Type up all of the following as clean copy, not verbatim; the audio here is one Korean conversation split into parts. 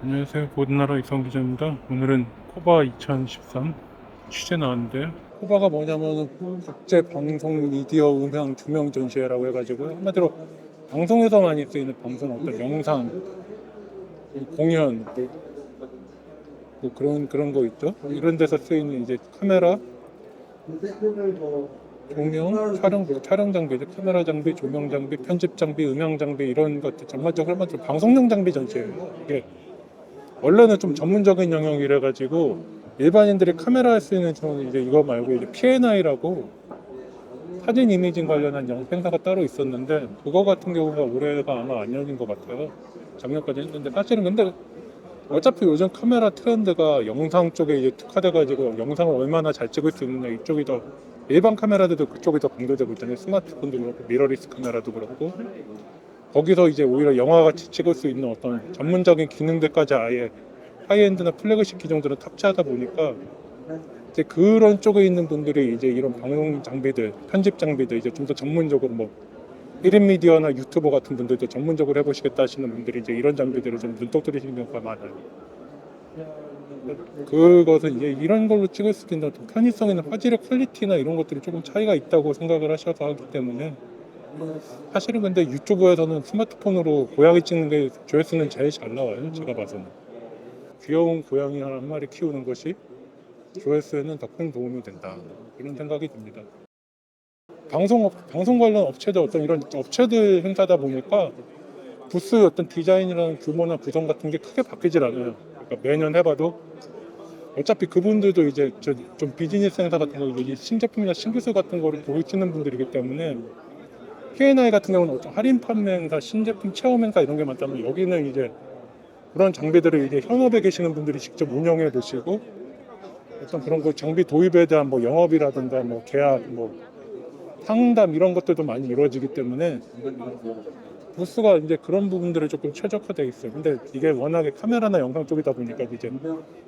안녕하세요. 보드나라 이성 기자입니다. 오늘은 코바 2013 취재 나왔는데요. 코바가 뭐냐면 국제 방송 미디어 음향 조명 전시회라고 해가지고 한마디로 방송에서 많이 쓰이는 방송 어떤 영상, 공연, 뭐 그런 거 있죠. 이런 데서 쓰이는 이제 카메라, 조명, 촬영 장비죠. 카메라 장비, 조명 장비, 편집 장비, 음향 장비 이런 것들 전반적으로 한마디로 방송용 장비 전시회예요. 이게 원래는 좀 전문적인 영역이라 가지고 일반인들이 카메라에 쓰이는 저는 이제 이거 말고 이제 P&I라고 사진 이미징 관련한 행사가 따로 있었는데 그거 같은 경우가 올해가 아마 안 열린 것 같아요. 작년까지 했는데 사실은 근데 어차피 요즘 카메라 트렌드가 영상 쪽에 이제 특화돼 가지고 영상을 얼마나 잘 찍을 수 있느냐 이쪽이 더 일반 카메라들도 그쪽이 더 강조되고 있잖아요. 스마트폰도 그렇고 미러리스 카메라도 그렇고 거기서 이제 오히려 영화같이 찍을 수 있는 어떤 전문적인 기능들까지 아예 하이엔드나 플래그십 기종들을 탑재하다 보니까 이제 그런 쪽에 있는 분들이 이제 이런 방송 장비들, 편집 장비들 이제 좀 더 전문적으로 뭐 1인 미디어나 유튜버 같은 분들도 전문적으로 해보시겠다 하시는 분들이 이제 이런 장비들을 좀 눈독 들이시는 경우가 많아요. 그것은 이제 이런 걸로 찍을 수 있는 어떤 편의성이나 화질의 퀄리티나 이런 것들이 조금 차이가 있다고 생각을 하셔서 하기 때문에 사실은 근데 유튜브에서는 스마트폰으로 고양이 찍는 게 조회수는 제일 잘 나와요. 제가 봐서는. 귀여운 고양이 한 마리 키우는 것이 조회수에는 더 큰 도움이 된다. 이런 생각이 듭니다. 방송 관련 업체들 어떤 이런 업체들 행사다 보니까 부스 어떤 디자인이라는 규모나 구성 같은 게 크게 바뀌질 않아요. 그러니까 매년 해봐도 어차피 그분들도 이제 좀 비즈니스 행사 같은 거 이제 신제품이나 신기술 같은 거를 보시는 분들이기 때문에 P&I 같은 경우는 어떤 할인 판매 행사, 신제품 체험 행사 이런 게 많다면 여기는 이제 그런 장비들을 이제 현업에 계시는 분들이 직접 운영해 보시고 어떤 그런 거 장비 도입에 대한 뭐 영업이라든가 뭐 계약, 뭐 상담 이런 것들도 많이 이루어지기 때문에 부스가 이제 그런 부분들에 조금 최적화되어 있어요. 근데 이게 워낙에 카메라나 영상 쪽이다 보니까 이제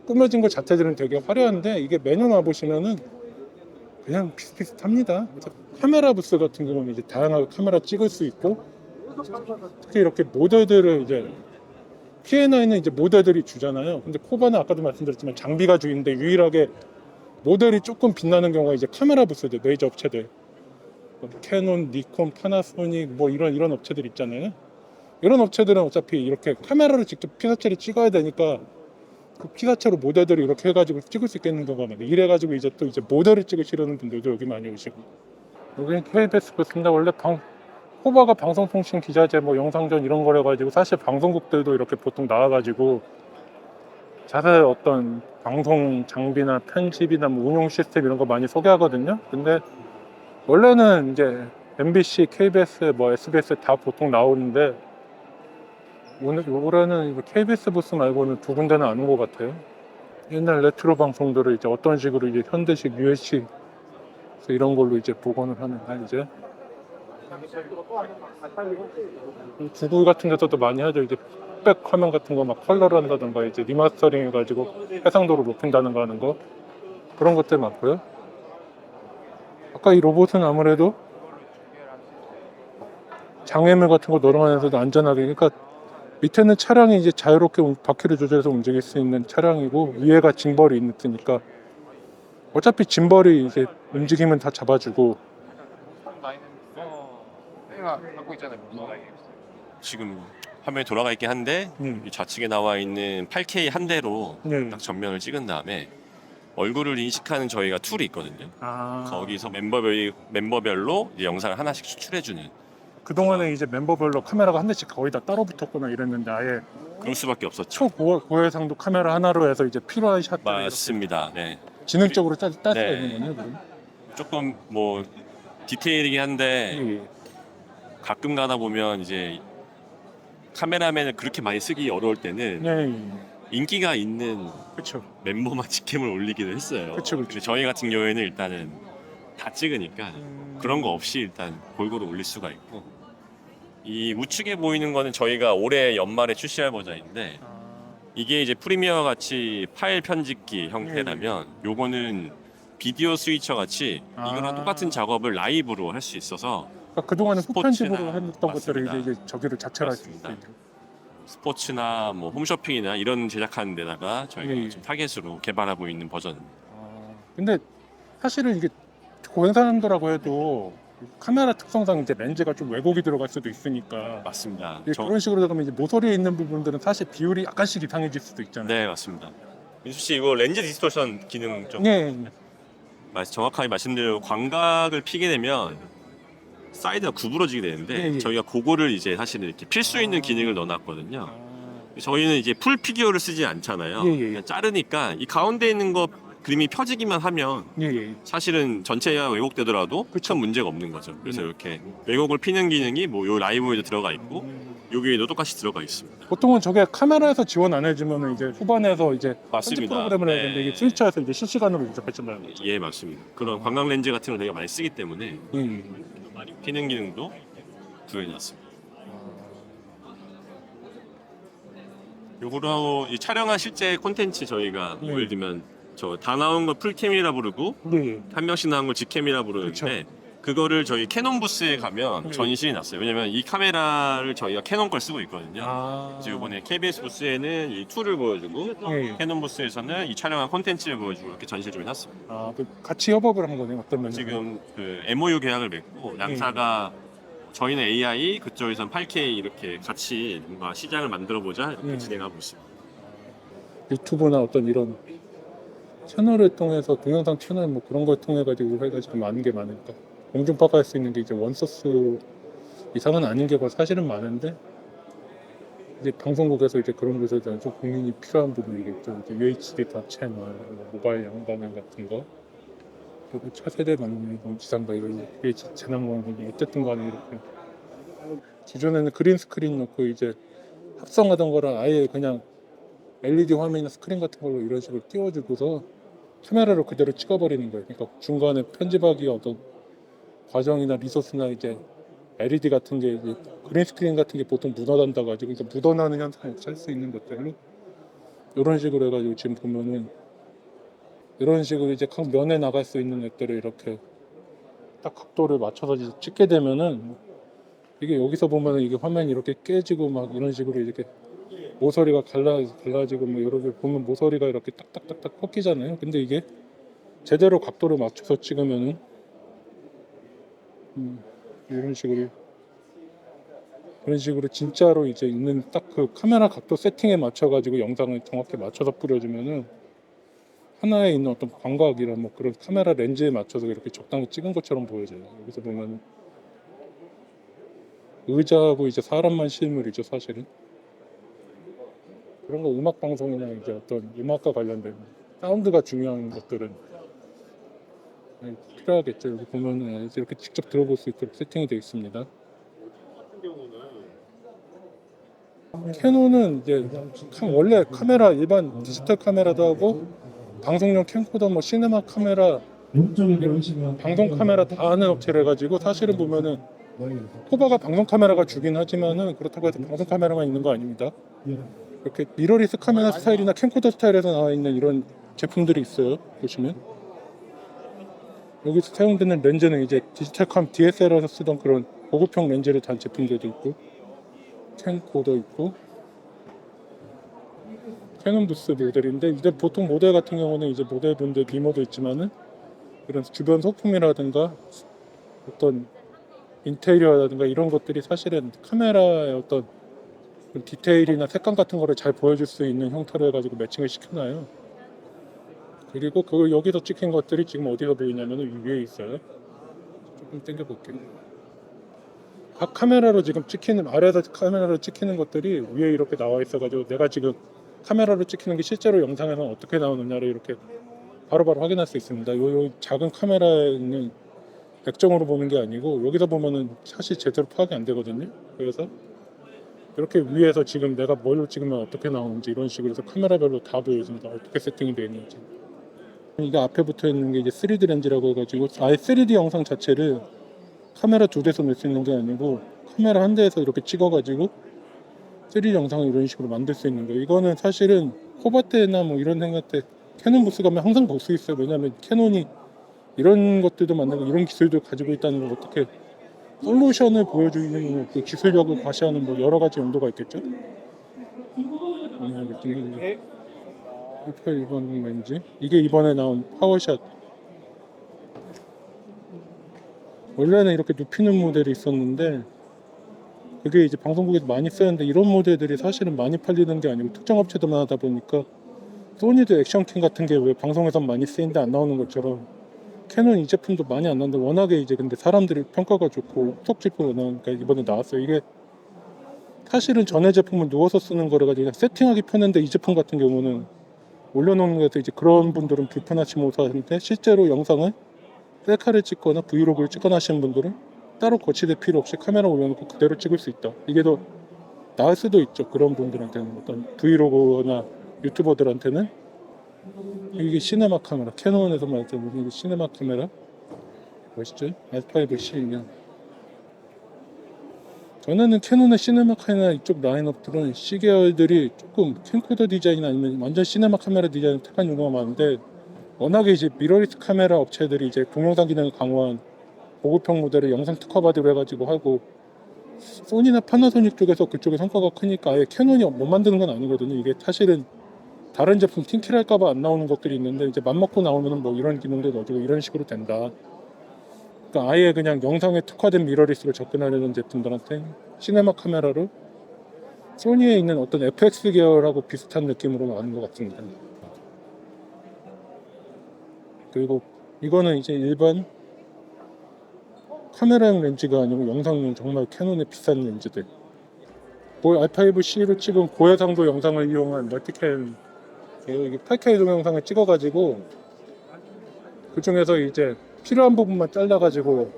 꾸며진 것 자체들은 되게 화려한데 이게 매년 와 보시면은 그냥 비슷비슷합니다. 카메라 부스 같은 경우는 이제 다양하게 카메라 찍을 수 있고 특히 이렇게 모델들을 이제 P&I는 이제 모델들이 주잖아요. 근데 코바는 아까도 말씀드렸지만 장비가 주인데 유일하게 모델이 조금 빛나는 경우가 이제 카메라 부스들, 메이저 업체들, 캐논, 니콘, 파나소닉 뭐 이런 업체들 있잖아요. 이런 업체들은 어차피 이렇게 카메라를 직접 피사체를 찍어야 되니까 그 피사체로 모델들을 이렇게 해가지고 찍을 수 있겠는 경우가 많아요. 이래가지고 이제 또 이제 모델을 찍으시려는 분들도 여기 많이 오시고. 여기는 KBS 부스인데 원래 코바가 방송통신 기자재 뭐 영상전 이런 거래 가지고 사실 방송국들도 이렇게 보통 나와가지고 자세히 어떤 방송 장비나 편집이나 뭐 운용 시스템 이런 거 많이 소개하거든요. 근데 원래는 이제 MBC, KBS, 뭐 SBS 다 보통 나오는데 올해는 KBS 부스 말고는 두 군데는 안 온 것 같아요. 옛날 레트로 방송들을 이제 어떤 식으로 이제 현대식 UHD 이런 걸로 이제 복원을 하는가 이제 구글 같은 데서도 많이 하죠. 이제 흑백 화면 같은 거 막 컬러를 한다던가 이제 리마스터링 해가지고 해상도를 높인다는가 하는 거 그런 것들 많고요. 아까 이 로봇은 아무래도 장애물 같은 거 노름하면서도 안전하게 그러니까 밑에는 차량이 이제 자유롭게 바퀴를 조절해서 움직일 수 있는 차량이고 위에가 짐벌이 있으니까 어차피 짐벌이 이제 움직이면 다 잡아주고 지금 화면이 돌아가 있긴 한데 이 좌측에 나와 있는 8K 한 대로 네. 딱 전면을 찍은 다음에 얼굴을 인식하는 저희가 툴이 있거든요. 아 거기서 멤버별로 이제 영상을 하나씩 추출해주는 그동안에 이제 멤버별로 카메라가 한 대씩 거의 다 따로 붙었거나 이랬는데 아예 그럴 수밖에 없었죠. 초고해상도 카메라 하나로 해서 이제 필요한 샷들을 맞습니다. 네. 지능적으로 딸 수가 네. 있는 거네요. 그럼. 조금 뭐 디테일이긴 한데 예. 가끔 가다 보면 이제 카메라맨을 그렇게 많이 쓰기 어려울 때는 네. 인기가 있는 그렇죠. 멤버만 직캠을 올리기도 했어요. 그쵸. 근데 저희 같은 경우에는 일단은 다 찍으니까 그런 거 없이 일단 골고루 올릴 수가 있고 이 우측에 보이는 거는 저희가 올해 연말에 출시할 버전인데 이게 이제 프리미어 같이 파일 편집기 형태라면 요거는 비디오 스위처 같이 이거랑 똑같은 작업을 라이브로 할 수 있어서 그러니까 그동안은 스포츠나 후편집으로 했던 것들을 맞습니다. 이제 저기를 자체로 할 수 맞습니다. 있어요. 스포츠나 뭐 홈쇼핑이나 이런 제작하는 데다가 저희가 예, 예. 좀 타겟으로 개발하고 있는 버전. 근데 사실은 이게 고행사람들하고 해도 카메라 특성상 이제 렌즈가 좀 왜곡이 들어갈 수도 있으니까 맞습니다. 이제 그런 식으로 되면 이제 모서리에 있는 부분들은 사실 비율이 약간씩 이상해질 수도 있잖아요. 네, 맞습니다. 민수 씨 이거 렌즈 디스토션 기능 좀 네. 정확하게 말씀드리면 광각을 피게 되면 사이드가 구부러지게 되는데 예, 예. 저희가 그거를 이제 사실은 이렇게 필 수 있는 기능을 넣어놨거든요. 저희는 이제 풀 피규어를 쓰지 않잖아요. 예, 예. 그냥 자르니까 이 가운데 있는 거 그림이 펴지기만 하면 예, 예. 사실은 전체가 왜곡되더라도 큰 문제가 없는 거죠. 그래서 이렇게 왜곡을 피는 기능이 뭐 요 라이브에도 들어가 있고 여기에도 똑같이 들어가 있습니다. 보통은 저게 카메라에서 지원 안 해주면 이제 후반에서 이제 편집 맞습니다. 프로그램을 해야 되는데 네. 이게 스위처에서 이제 실시간으로 조작했잖아요. 예, 맞습니다. 그런 광각 렌즈 같은 걸 되게 많이 쓰기 때문에 예. 많이 피는 기능도 구현해놨습니다. 요거로 이 촬영한 실제 콘텐츠 저희가 뭐 네. 예를 들면 저 다 나온 거 풀캠이라 부르고 예. 한 명씩 나온 걸 직캠이라 부르는데 그거를 저희 캐논 부스에 가면 네. 전시해 놨어요. 왜냐면 이 카메라를 저희가 캐논 걸 쓰고 있거든요. 그래서 이번에 KBS 부스에는 이 툴을 보여주고 예. 캐논 부스에서는 이 촬영한 콘텐츠를 보여주고 이렇게 전시를 좀 해놨습니다. 그 같이 협업을 한 거네요. 어떤 면에서. 지금 그 MOU 계약을 맺고 양사가 저희는 AI 그쪽에선 8K 이렇게 같이 뭔가 시장을 만들어 보자 이렇게 진행하고 있습니다. 유튜브나 어떤 이런 채널을 통해서 동영상 채널 뭐 그런 걸 통해 가지고 해가지고 많은 게 많으니까 공중파가 할 수 있는 게 이제 원소스 이상은 아닌 게 사실은 많은데 이제 방송국에서 이제 그런 것에 대한 좀 고민이 필요한 부분이겠죠. 이제 UHD 다 채널, 뭐 모바일 양방향 같은 거, 그리고 차세대 방송 지상파 이런 UHD 재난방송 어쨌든 간에 이렇게 기존에는 그린 스크린 놓고 이제 합성하던 거를 아예 그냥 LED 화면이나 스크린 같은 걸로 이런 식으로 띄워주고서 카메라로 그대로 찍어버리는 거예요. 그러니까 중간에 편집하기 어떤 과정이나 리소스나 이제 LED 같은 게 이제 그린 스크린 같은 게 보통 묻어난다 가지고 그러니까 묻어나는 현상을 없앨 수 있는 것들로 이런 식으로 해가지고 지금 보면은 이런 식으로 이제 각 면에 나갈 수 있는 것들을 이렇게 딱 각도를 맞춰서 이제 찍게 되면은 이게 여기서 보면은 이게 화면이 이렇게 깨지고 막 이런 식으로 이렇게 모서리가 갈라지고 뭐 여러 개 보면 모서리가 이렇게 딱딱딱딱 꺾이잖아요. 근데 이게 제대로 각도를 맞춰서 찍으면은 이런 식으로 진짜로 이제 있는 딱 그 카메라 각도 세팅에 맞춰가지고 영상을 정확히 맞춰서 뿌려주면은 하나에 있는 어떤 광각이나 뭐 그런 카메라 렌즈에 맞춰서 이렇게 적당히 찍은 것처럼 보여져요. 여기서 보면 의자하고 이제 사람만 실물이죠, 사실은. 그런 거 음악 방송이나 이제 어떤 음악과 관련된 사운드가 중요한 것들은 필요하겠죠. 여기 보면은 이렇게 직접 들어볼 수 있도록 세팅이 되어 있습니다. 캐논은 이제 원래 카메라 일반 디지털 카메라도 하고 방송용 캠코더 뭐 시네마 카메라 방송 카메라 다 하는 업체를 해가지고 사실은 보면은 코바가 방송 카메라가 주긴 하지만은 그렇다고 해서 방송 카메라만 있는 거 아닙니다. 이렇게 미러리스 카메라 스타일이나 캠코더 스타일에서 나와 있는 이런 제품들이 있어요. 보시면 여기서 사용되는 렌즈는 이제 디지털 DSLR에서 쓰던 그런 고급형 렌즈를 단 제품들도 있고 캠코더 있고 캐논 부스 모델인데 이제 보통 모델 같은 경우는 이제 모델분들 미모도 있지만은 이런 주변 소품이라든가 어떤 인테리어라든가 이런 것들이 사실은 카메라의 어떤 디테일이나 색감 같은 거를 잘 보여줄 수 있는 형태로 해가지고 매칭을 시켜놔요. 그리고 그 여기서 찍힌 것들이 지금 어디서 보이냐면은 위에 있어요. 조금 당겨볼게요. 각 카메라로 지금 찍히는 아래에서 카메라로 찍히는 것들이 위에 이렇게 나와 있어가지고 내가 지금 카메라로 찍히는 게 실제로 영상에서 어떻게 나오느냐를 이렇게 바로바로 확인할 수 있습니다. 요 작은 카메라는 액정으로 보는 게 아니고 여기서 보면은 사실 제대로 파악이 안 되거든요. 그래서 이렇게 위에서 지금 내가 뭘로 찍으면 어떻게 나오는지 이런 식으로 해서 카메라별로 다 보여줍니다. 어떻게 세팅이 되어 있는지. 이게 앞에 붙어 있는 게 이제 3D 렌즈라고 해가지고 아예 3D 영상 자체를 카메라 두 대에서 낼 수 있는 게 아니고 카메라 한 대에서 이렇게 찍어가지고 3D 영상을 이런 식으로 만들 수 있는 거예요. 이거는 사실은 코바테나 뭐 이런 생각 때 캐논 부스 가면 항상 볼 수 있어요. 왜냐하면 캐논이 이런 것들도 만들고 이런 기술도 가지고 있다는 걸 어떻게 솔루션을 보여주는 그 기술력을 과시하는 뭐 여러 가지 용도가 있겠죠. 이게 이번 렌즈 이게 이번에 나온 파워샷. 원래는 이렇게 눕히는 모델이 있었는데 그게 이제 방송국에서 많이 쓰였는데 이런 모델들이 사실은 많이 팔리는 게 아니고 특정 업체들만 하다 보니까 소니도 액션캠 같은 게 왜 방송에선 많이 쓰이는데 안 나오는 것처럼 캐논 이 제품도 많이 안 나오는데 워낙에 이제 근데 사람들이 평가가 좋고 후속 제품으로 나오니까 이번에 나왔어요. 이게 사실은 전에 제품을 누워서 쓰는 거라 가지고 그냥 세팅하기 편한데 이 제품 같은 경우는 올려놓는 거에서 이제 그런 분들은 불편하지 못하는데 실제로 영상을 셀카를 찍거나 브이로그를 찍거나 하시는 분들은 따로 거치대 필요 없이 카메라 올려놓고 그대로 찍을 수 있다. 이게 더 나을 수도 있죠. 그런 분들한테는 어떤 브이로그나 유튜버들한테는 이게 시네마 카메라 캐논에서 말하자면 이게 시네마 카메라 멋있죠? R5C2년 전에는 캐논의 시네마 카메라 이쪽 라인업들은 C계열들이 조금 캠코더 디자인 아니면 완전 시네마 카메라 디자인을 택한 경우가 많은데 워낙에 이제 미러리스 카메라 업체들이 이제 동영상 기능을 강화한 고급형 모델을 영상 특화받으려 해가지고 하고 소니나 파나소닉 쪽에서 그쪽에 성과가 크니까 아예 캐논이 못 만드는 건 아니거든요. 이게 사실은 다른 제품 팀킬할까봐 안 나오는 것들이 있는데 이제 맘먹고 나오면은 뭐 이런 기능도 넣어주고 이런 식으로 된다. 그러니까 아예 그냥 영상에 특화된 미러리스로 접근하려는 제품들한테 시네마 카메라로 소니에 있는 어떤 FX 계열하고 비슷한 느낌으로 나오는 것 같습니다. 그리고 이거는 이제 일반 카메라용 렌즈가 아니고 영상용 정말 캐논의 비싼 렌즈들. R5C로 찍은 고해상도 영상을 이용한 멀티캠 8K 동영상을 찍어가지고 그 중에서 이제 필요한 부분만 잘라가지고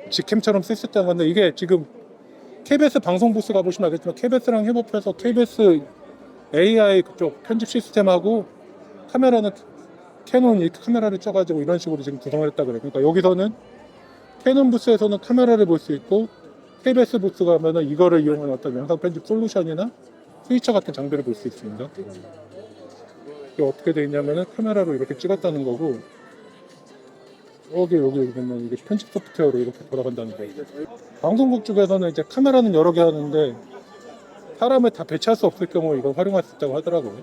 직캠처럼 쓸 수 있다는 건데 이게 지금 KBS 방송 부스 가보시면 알겠지만 KBS랑 협업해서 KBS AI 그쪽 편집 시스템하고 카메라는 캐논 이 카메라를 쪄가지고 이런 식으로 지금 구성을 했다 그래요. 그러니까 여기서는 캐논 부스에서는 카메라를 볼 수 있고 KBS 부스 가면은 이거를 이용한 어떤 영상 편집 솔루션이나 스위처 같은 장비를 볼 수 있습니다. 이게 어떻게 돼 있냐면은 카메라로 이렇게 찍었다는 거고 여기 보면 이게 편집 소프트웨어로 이렇게 돌아간다는 거예요. 방송국 쪽에서는 이제 카메라는 여러 개 하는데 사람을 다 배치할 수 없을 경우 이걸 활용할 수 있다고 하더라고요.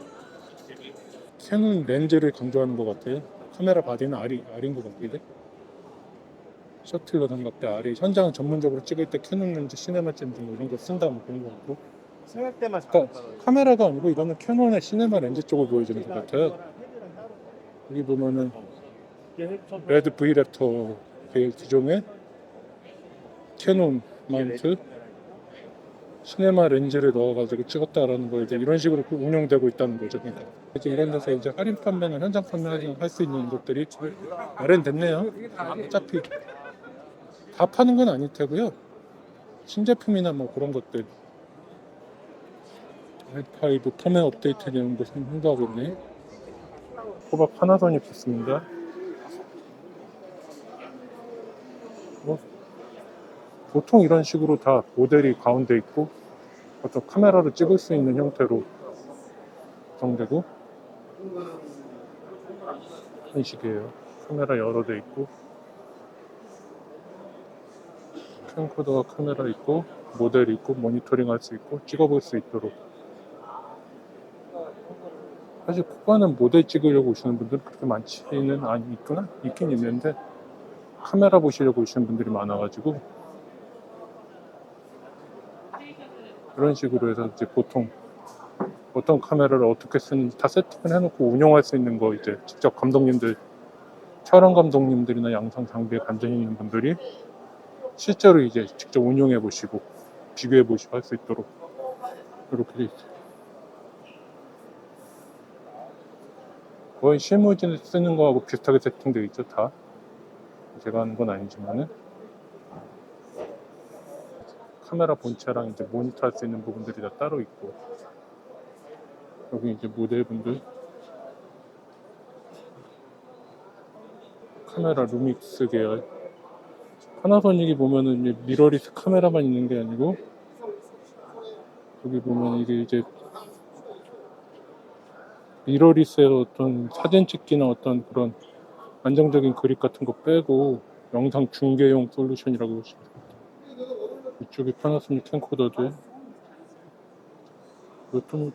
캐논 렌즈를 강조하는 것 같아요. 카메라 바디는 R인 것 같은데 셔틀러 삼각대 R이 현장 전문적으로 찍을 때 캐논 렌즈, 시네마 렌즈 뭐 이런 거 쓴다 뭐 그런 거 같고 생각 때만 그러니까 카메라가 아니고 이거는 캐논의 시네마 렌즈 쪽을 보여주는 것 같아요. 여기 보면은 레드 V랩터 기종의 캐논 마운트 시네마 렌즈를 넣어가지고 찍었다라는 거 이제 이런 식으로 운영되고 있다는 거죠. 그러니까 이제 이런 데서 이제 할인 판매나 현장 판매할 수 있는 것들이 마련됐네요. 어차피 다 파는 건 아닐 테고요. 신제품이나 뭐 그런 것들 i5 펌웨어 업데이트 내용도 홍보하고 있네. 호박 파나소닉 좋습니다. 뭐 보통 이런 식으로 다 모델이 가운데 있고 어떤 카메라로 찍을 수 있는 형태로 구성되고 이런 식이에요. 카메라 여러 대 있고 캠코더와 카메라 있고 모델이 있고 모니터링 할 수 있고 찍어볼 수 있도록. 사실 코바는 모델 찍으려고 오시는 분들은 그렇게 많지는 있긴 있는데 카메라 보시려고 오시는 분들이 많아가지고 이런 식으로 해서 이제 보통 어떤 카메라를 어떻게 쓰는지 다 세팅을 해놓고 운영할 수 있는 거 이제 직접 감독님들, 촬영 감독님들이나 영상 장비에 관심 있는 분들이 실제로 이제 직접 운용해 보시고 비교해 보시고 할 수 있도록 이렇게 돼 있어요. 거의 실무진에 쓰는 거하고 비슷하게 세팅되어 있죠. 다 제가 하는 건 아니지만은 카메라 본체랑 이제 모니터 할 수 있는 부분들이 다 따로 있고 여기 이제 모델분들 카메라 루믹스 계열 파나소닉이 보면은 이제 미러리스 카메라만 있는 게 아니고 여기 보면 이게 이제 미러리스의 어떤 사진 찍기나 어떤 그런 안정적인 그립 같은 거 빼고 영상 중계용 솔루션이라고 보시면 됩니다. 이쪽에 파나소닉 캠코더도 좀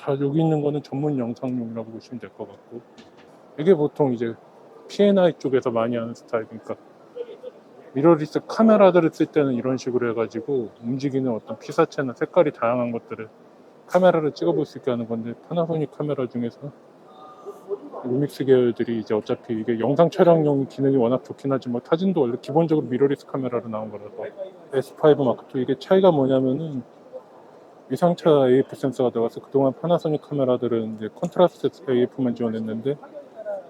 자, 여기 있는 거는 전문 영상용이라고 보시면 될 것 같고, 이게 보통 이제 P&I 쪽에서 많이 하는 스타일이니까 미러리스 카메라들을 쓸 때는 이런 식으로 해가지고 움직이는 어떤 피사체나 색깔이 다양한 것들을 카메라를 찍어볼 수 있게 하는 건데, 파나소닉 카메라 중에서 루믹스 계열들이 이제 어차피 이게 영상 촬영용 기능이 워낙 좋긴 하지만 사진도 원래 기본적으로 미러리스 카메라로 나온 거라서 S5 마크2 이게 차이가 뭐냐면은 위상차 AF 센서가 들어가서 그동안 파나소닉 카메라들은 이제 컨트라스트 AF만 지원했는데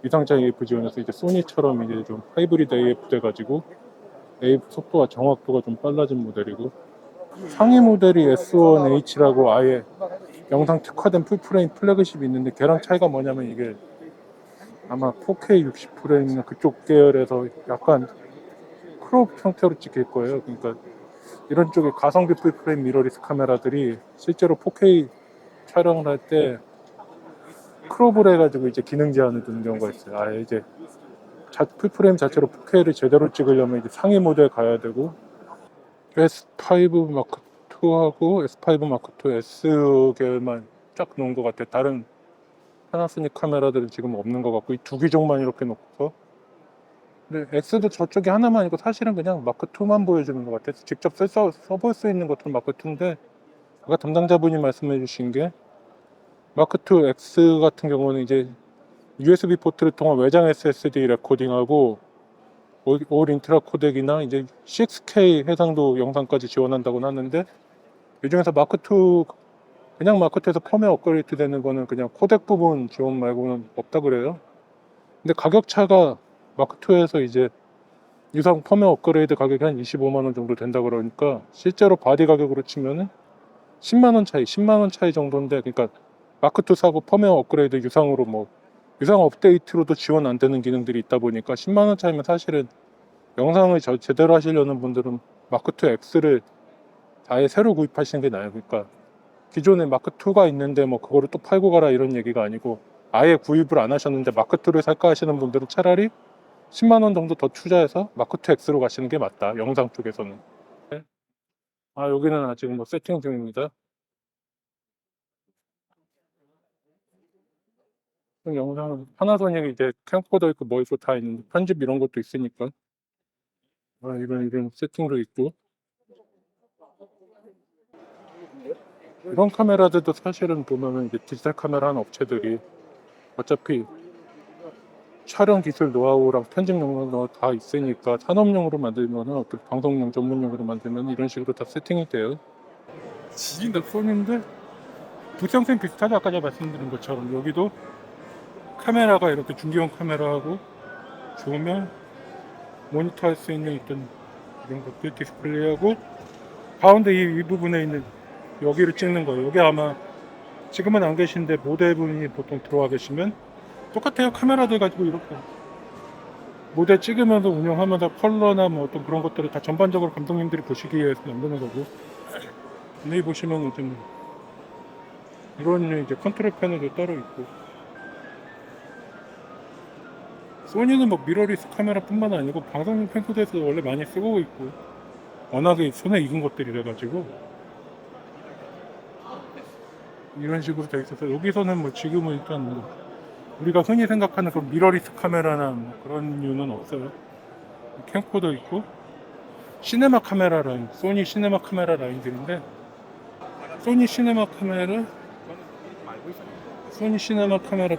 위상차 AF 지원해서 이제 소니처럼 이제 좀 하이브리드 AF 돼가지고 AF 속도와 정확도가 좀 빨라진 모델이고, 상위 모델이 S1H라고 아예 영상 특화된 풀프레임 플래그십이 있는데 걔랑 차이가 뭐냐면 이게 아마 4K 60프레임이나 그쪽 계열에서 약간 크롭 형태로 찍힐 거예요. 그러니까 이런 쪽에 가성비 풀프레임 미러리스 카메라들이 실제로 4K 촬영을 할 때 크롭을 해가지고 이제 기능 제한을 두는 경우가 있어요. 아예 이제 풀프레임 자체로 4K를 제대로 찍으려면 이제 상위 모델 가야 되고, S5 마크 2하고 S5 마크 2 S 계열만 쫙 놓은 것 같아요. 다른 파나소닉 카메라들은 지금 없는 것 같고 이 두 기종만 이렇게 놓고서, 근데 X도 저쪽에 하나만 있고 사실은 그냥 마크 2만 보여주는 것 같아요. 직접 써볼 수 있는 것들은 마크 2인데 아까 담당자분이 말씀해 주신 게 마크 2 X 같은 경우는 이제 USB 포트를 통한 외장 SSD 레코딩하고 올 인트라 코덱이나 이제 6K 해상도 영상까지 지원한다고 하는데, 이 중에서 마크 2 그냥 마크 2에서 펌웨어 업그레이드 되는 거는 그냥 코덱 부분 지원 말고는 없다 그래요. 근데 가격 차가 마크 2에서 이제 유상 펌웨어 업그레이드 가격이 한 25만 원 정도 된다 그러니까 실제로 바디 가격으로 치면은 10만 원 차이, 10만 원 차이 정도인데, 그러니까 마크 2 사고 펌웨어 업그레이드 유상으로 뭐 유상 업데이트로도 지원 안 되는 기능들이 있다 보니까 10만 원 차이면 사실은 영상을 제대로 하시려는 분들은 마크 2 X를 아예 새로 구입하시는 게 나아요. 그러니까 기존에 마크 2가 있는데 뭐 그거를 또 팔고 가라 이런 얘기가 아니고, 아예 구입을 안 하셨는데 마크 2를 살까 하시는 분들은 차라리 10만 원 정도 더 투자해서 마크 2 X로 가시는 게 맞다, 영상 쪽에서는. 아, 여기는 아직 뭐 세팅 중입니다. 영상은 파나소닉 이제 캠코더 있고 뭐 있고 다 있는데 편집 이런 것도 있으니까, 아, 이런 세팅도 있고, 이런 카메라들도 사실은 보면은 이제 디지털 카메라 하는 업체들이 어차피 촬영 기술 노하우랑 편집 용어가 다 있으니까 산업용으로 만들면 어떤 방송용 전문용으로 만들면 이런 식으로 다 세팅이 돼요. 이게 넥슨인데 두성생 비슷하죠. 아까 제가 말씀드린 것처럼 여기도 카메라가 이렇게 중기형 카메라하고 조명, 모니터 할 수 있는 어떤 이런 것들 디스플레이하고, 가운데 이 부분에 있는 여기를 찍는 거예요. 여기 아마 지금은 안 계신데 모델분이 보통 들어와 계시면 똑같아요. 카메라들 가지고 이렇게 모델 찍으면서 운영하면서 컬러나 뭐 어떤 그런 것들을 다 전반적으로 감독님들이 보시기 위해서 만드는 거고, 여기 보시면 좀 이런 이제 컨트롤 패널도 따로 있고, 소니는 뭐 미러리스 카메라뿐만 아니고 방송용 캠코더에서 원래 많이 쓰고 있고 워낙에 손에 익은 것들이 돼가지고 이런 식으로 돼 있어서, 여기서는 뭐 지금은 일단 뭐 우리가 흔히 생각하는 그 미러리스 카메라나 뭐 그런 이유는 없어요. 캠코더 있고 시네마 카메라 라인, 소니 시네마 카메라 라인들인데, 소니 시네마 카메라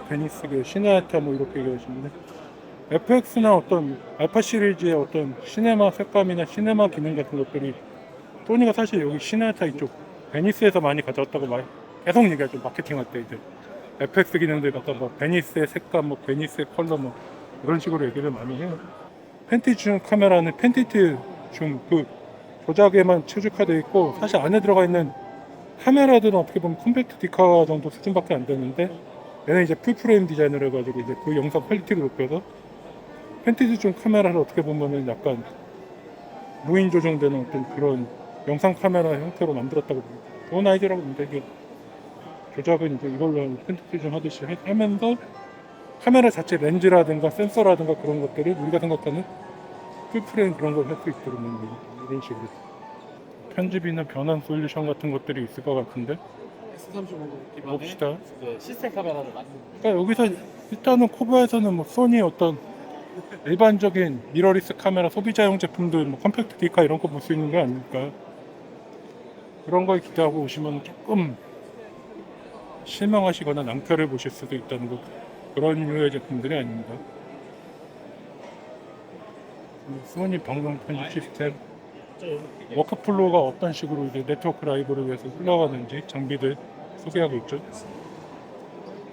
베니스, 시네아타 뭐 이렇게 얘기하시는데, FX나 어떤 알파 시리즈의 어떤 시네마 색감이나 시네마 기능 같은 것들이 소니가 사실 여기 시네아타 이쪽 베니스에서 많이 가져왔다고 계속 얘기하죠. 마케팅할 때 이제 FX 기능들 갖다 뭐 베니스의 색감, 뭐 베니스의 컬러 뭐 이런 식으로 얘기를 많이 해요. 펜티줌 카메라는 펜티트 줌 그 조작에만 최적화되어 있고, 사실 안에 들어가 있는 카메라들은 어떻게 보면 컴팩트 디카 정도 수준밖에 안 되는데, 얘는 이제 풀프레임 디자인을 해가지고 이제 그 영상 퀄리티를 높여서 펜티즈줌 카메라를 어떻게 보면은 약간 무인 조정되는 어떤 그런 영상 카메라 형태로 만들었다고 봅니다. 좋은 아이디어라고 봅니다. 이게 조작은 이제 이걸로 펜티즈줌 하듯이 하면서 카메라 자체 렌즈라든가 센서라든가 그런 것들을 우리가 생각하는 풀프레임 그런 걸 할 수 있도록 이런 식으로 편집이나 변환 솔루션 같은 것들이 있을 것 같은데, S35 기반의 봅시다. 이제 시스템 카메라를 만드는 그러니까 여기서 일단은 코바에서는 뭐 소니 어떤 일반적인 미러리스 카메라 소비자용 제품들 뭐 컴팩트 디카 이런 거 볼 수 있는 게 아닐까. 그런 걸 기대하고 오시면 조금 실망하시거나 낭패를 보실 수도 있다는 거, 그런 류의 제품들이 아닙니다. 소니 방송 편집 시스템, 워크플로우가 어떤 식으로 이제 네트워크 라이브를 위해서 흘러가는지 장비들 소개하고 있죠.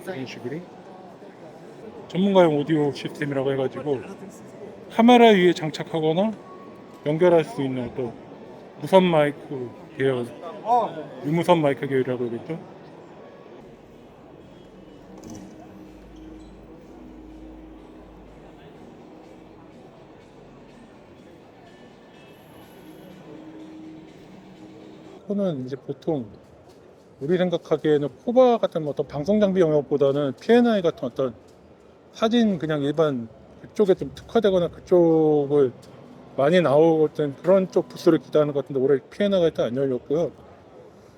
이런 식으로 전문가용 오디오 시스템이라고 해가지고 카메라 위에 장착하거나 연결할 수 있는 또 무선 마이크 계열, 유무선 마이크 계열이라고 그러겠죠. 그거는 이제 보통 우리 생각하기에는 코바 같은 어떤 방송 장비 영역보다는 P&I 같은 어떤 사진 그냥 일반 그쪽에 좀 특화되거나 그쪽을 많이 나오던 그런 쪽 부스를 기대하는 것 같은데 올해 P&I가 일단 안 열렸고요.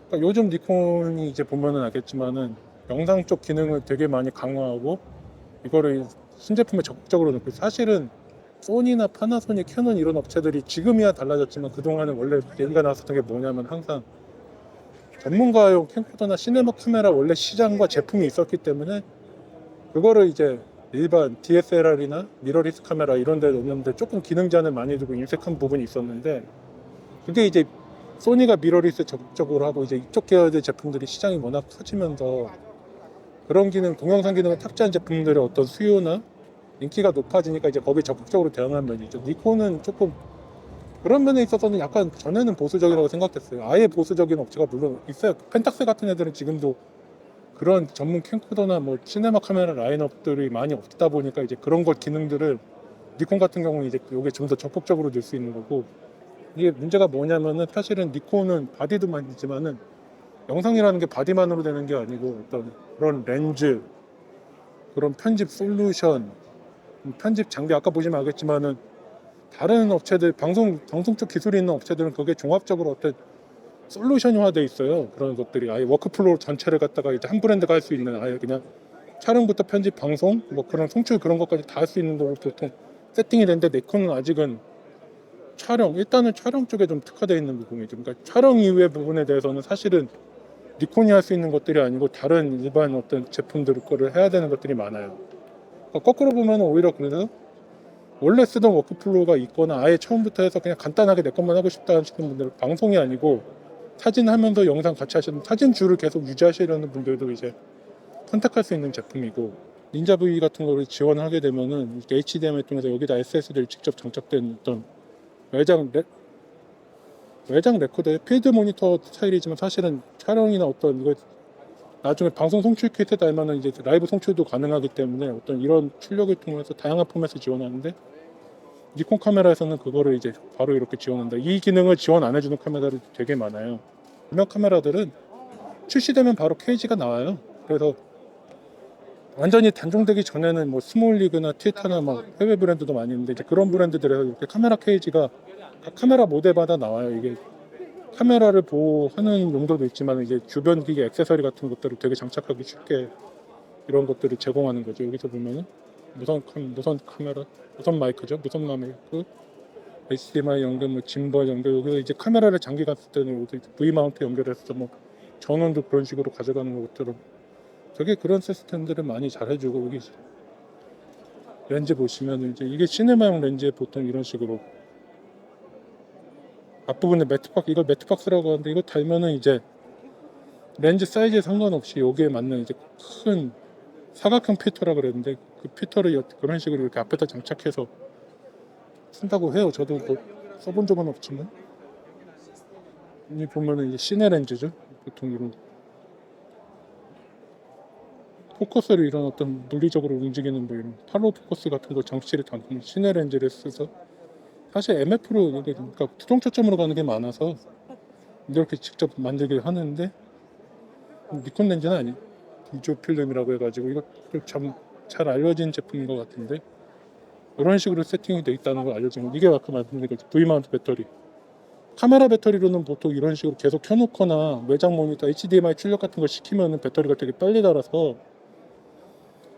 그러니까 요즘 니콘이 이제 보면은 알겠지만은 영상 쪽 기능을 되게 많이 강화하고 이거를 신제품에 적극적으로 넣고, 사실은 소니나 파나소닉, 캐논 이런 업체들이 지금이야 달라졌지만 그동안은 원래 얘기가 나왔었던 게 뭐냐면 항상 전문가용 캠코더나 시네마 카메라 원래 시장과 제품이 있었기 때문에 그거를 이제 일반 DSLR이나 미러리스 카메라 이런 데 넣는데 조금 기능 제한을 많이 두고 인색한 부분이 있었는데, 그게 이제 소니가 미러리스 적극적으로 하고 이제 이쪽 계열의 제품들이 시장이 워낙 커지면서 그런 기능, 동영상 기능을 탑재한 제품들의 어떤 수요나 인기가 높아지니까 이제 거기에 적극적으로 대응한 면이죠. 니콘은 조금 그런 면에 있어서는 약간 전에는 보수적이라고 생각했어요. 아예 보수적인 업체가 물론 있어요. 펜탁스 같은 애들은 지금도 그런 전문 캠코더나 뭐 시네마 카메라 라인업들이 많이 없다 보니까 이제 그런 것 기능들을 니콘 같은 경우는 이제 요게 좀 더 적극적으로 늘 수 있는 거고, 이게 문제가 뭐냐면은 사실은 니콘은 바디도 만지지만은 영상이라는 게 바디만으로 되는 게 아니고 어떤 그런 렌즈, 그런 편집 솔루션, 편집 장비 아까 보시면 알겠지만은 다른 업체들 방송 쪽 기술이 있는 업체들은 그게 종합적으로 어떤 솔루션화돼 있어요. 그런 것들이 아예 워크플로우 전체를 갖다가 이제 한 브랜드가 할 수 있는, 아예 그냥 촬영부터 편집, 방송, 뭐 그런 송출 그런 것까지 다 할 수 있는 걸로 보통 세팅이 되는데 니콘은 아직은 일단은 촬영 쪽에 좀 특화되어 있는 부분이죠. 그러니까 촬영 이후의 부분에 대해서는 사실은 니콘이 할 수 있는 것들이 아니고 다른 일반 어떤 제품들 거를 해야 되는 것들이 많아요. 그러니까 거꾸로 보면 오히려 그래서 원래 쓰던 워크플로우가 있거나 아예 처음부터 해서 그냥 간단하게 내 것만 하고 싶다 하시는 분들은 방송이 아니고 사진 하면서 영상 같이 하시는, 사진 줄을 계속 유지하시려는 분들도 이제 선택할 수 있는 제품이고, 닌자 V 같은 거를 지원하게 되면은 HDMI 통해서 여기다 SSD를 직접 장착된 어떤 외장 레코더의 필드 모니터 스타일이지만 사실은 촬영이나 어떤 이거 나중에 방송 송출 키트에 달면은 이제 라이브 송출도 가능하기 때문에 어떤 이런 출력을 통해서 다양한 포맷을 지원하는데, 니콘 카메라에서는 그거를 이제 바로 이렇게 지원한다. 이 기능을 지원 안 해주는 카메라들이 되게 많아요. 유명 카메라들은 출시되면 바로 케이지가 나와요. 그래서 완전히 단종되기 전에는 뭐 스몰리그나 티타나 막 해외 브랜드도 많이 있는데 이제 그런 브랜드들에서 이렇게 카메라 케이지가 각 카메라 모델마다 나와요. 이게 카메라를 보호하는 용도도 있지만 이제 주변 기기 액세서리 같은 것들을 되게 장착하기 쉽게 이런 것들을 제공하는 거죠. 여기서 보면은 무선 카메라, 무선 마이크죠. 무선 마이크, HDMI 연결, 뭐 짐벌 연결. 여기서 이제 카메라를 장기 갔을 때는 여기 V 마운트 연결해서 뭐 전원도 그런 식으로 가져가는 것처럼 되게 그런 시스템들을 많이 잘 해주고, 여기 렌즈 보시면 이제 이게 시네마용 렌즈에 보통 이런 식으로 앞부분에 이걸 매트박스라고 하는데 이거 달면은 이제 렌즈 사이즈에 상관없이 여기에 맞는 이제 큰 사각형 필터라 그랬는데 그 필터를 그런 식으로 이렇게 앞에다 장착해서 쓴다고 해요. 저도 뭐 써본 적은 없지만, 이 보면은 이제 시네 렌즈죠. 보통 이런 포커스를 이런 어떤 물리적으로 움직이는 뭐 이런 팔로우 포커스 같은 거 장치를 담는 시네 렌즈를 써서, 사실 MF로 그러니까 수동 초점으로 가는 게 많아서 이렇게 직접 만들기를 하는데, 니콘 렌즈는 아니 이조 필름이라고 해가지고 이것도 참 잘 알려진 제품인 것 같은데 이런 식으로 세팅이 돼 있다는 걸 알려주면, 이게 아까 말씀드린 V 마운트 배터리, 카메라 배터리로는 보통 이런 식으로 계속 켜놓거나 외장 모니터 HDMI 출력 같은 걸 시키면 배터리가 되게 빨리 닳아서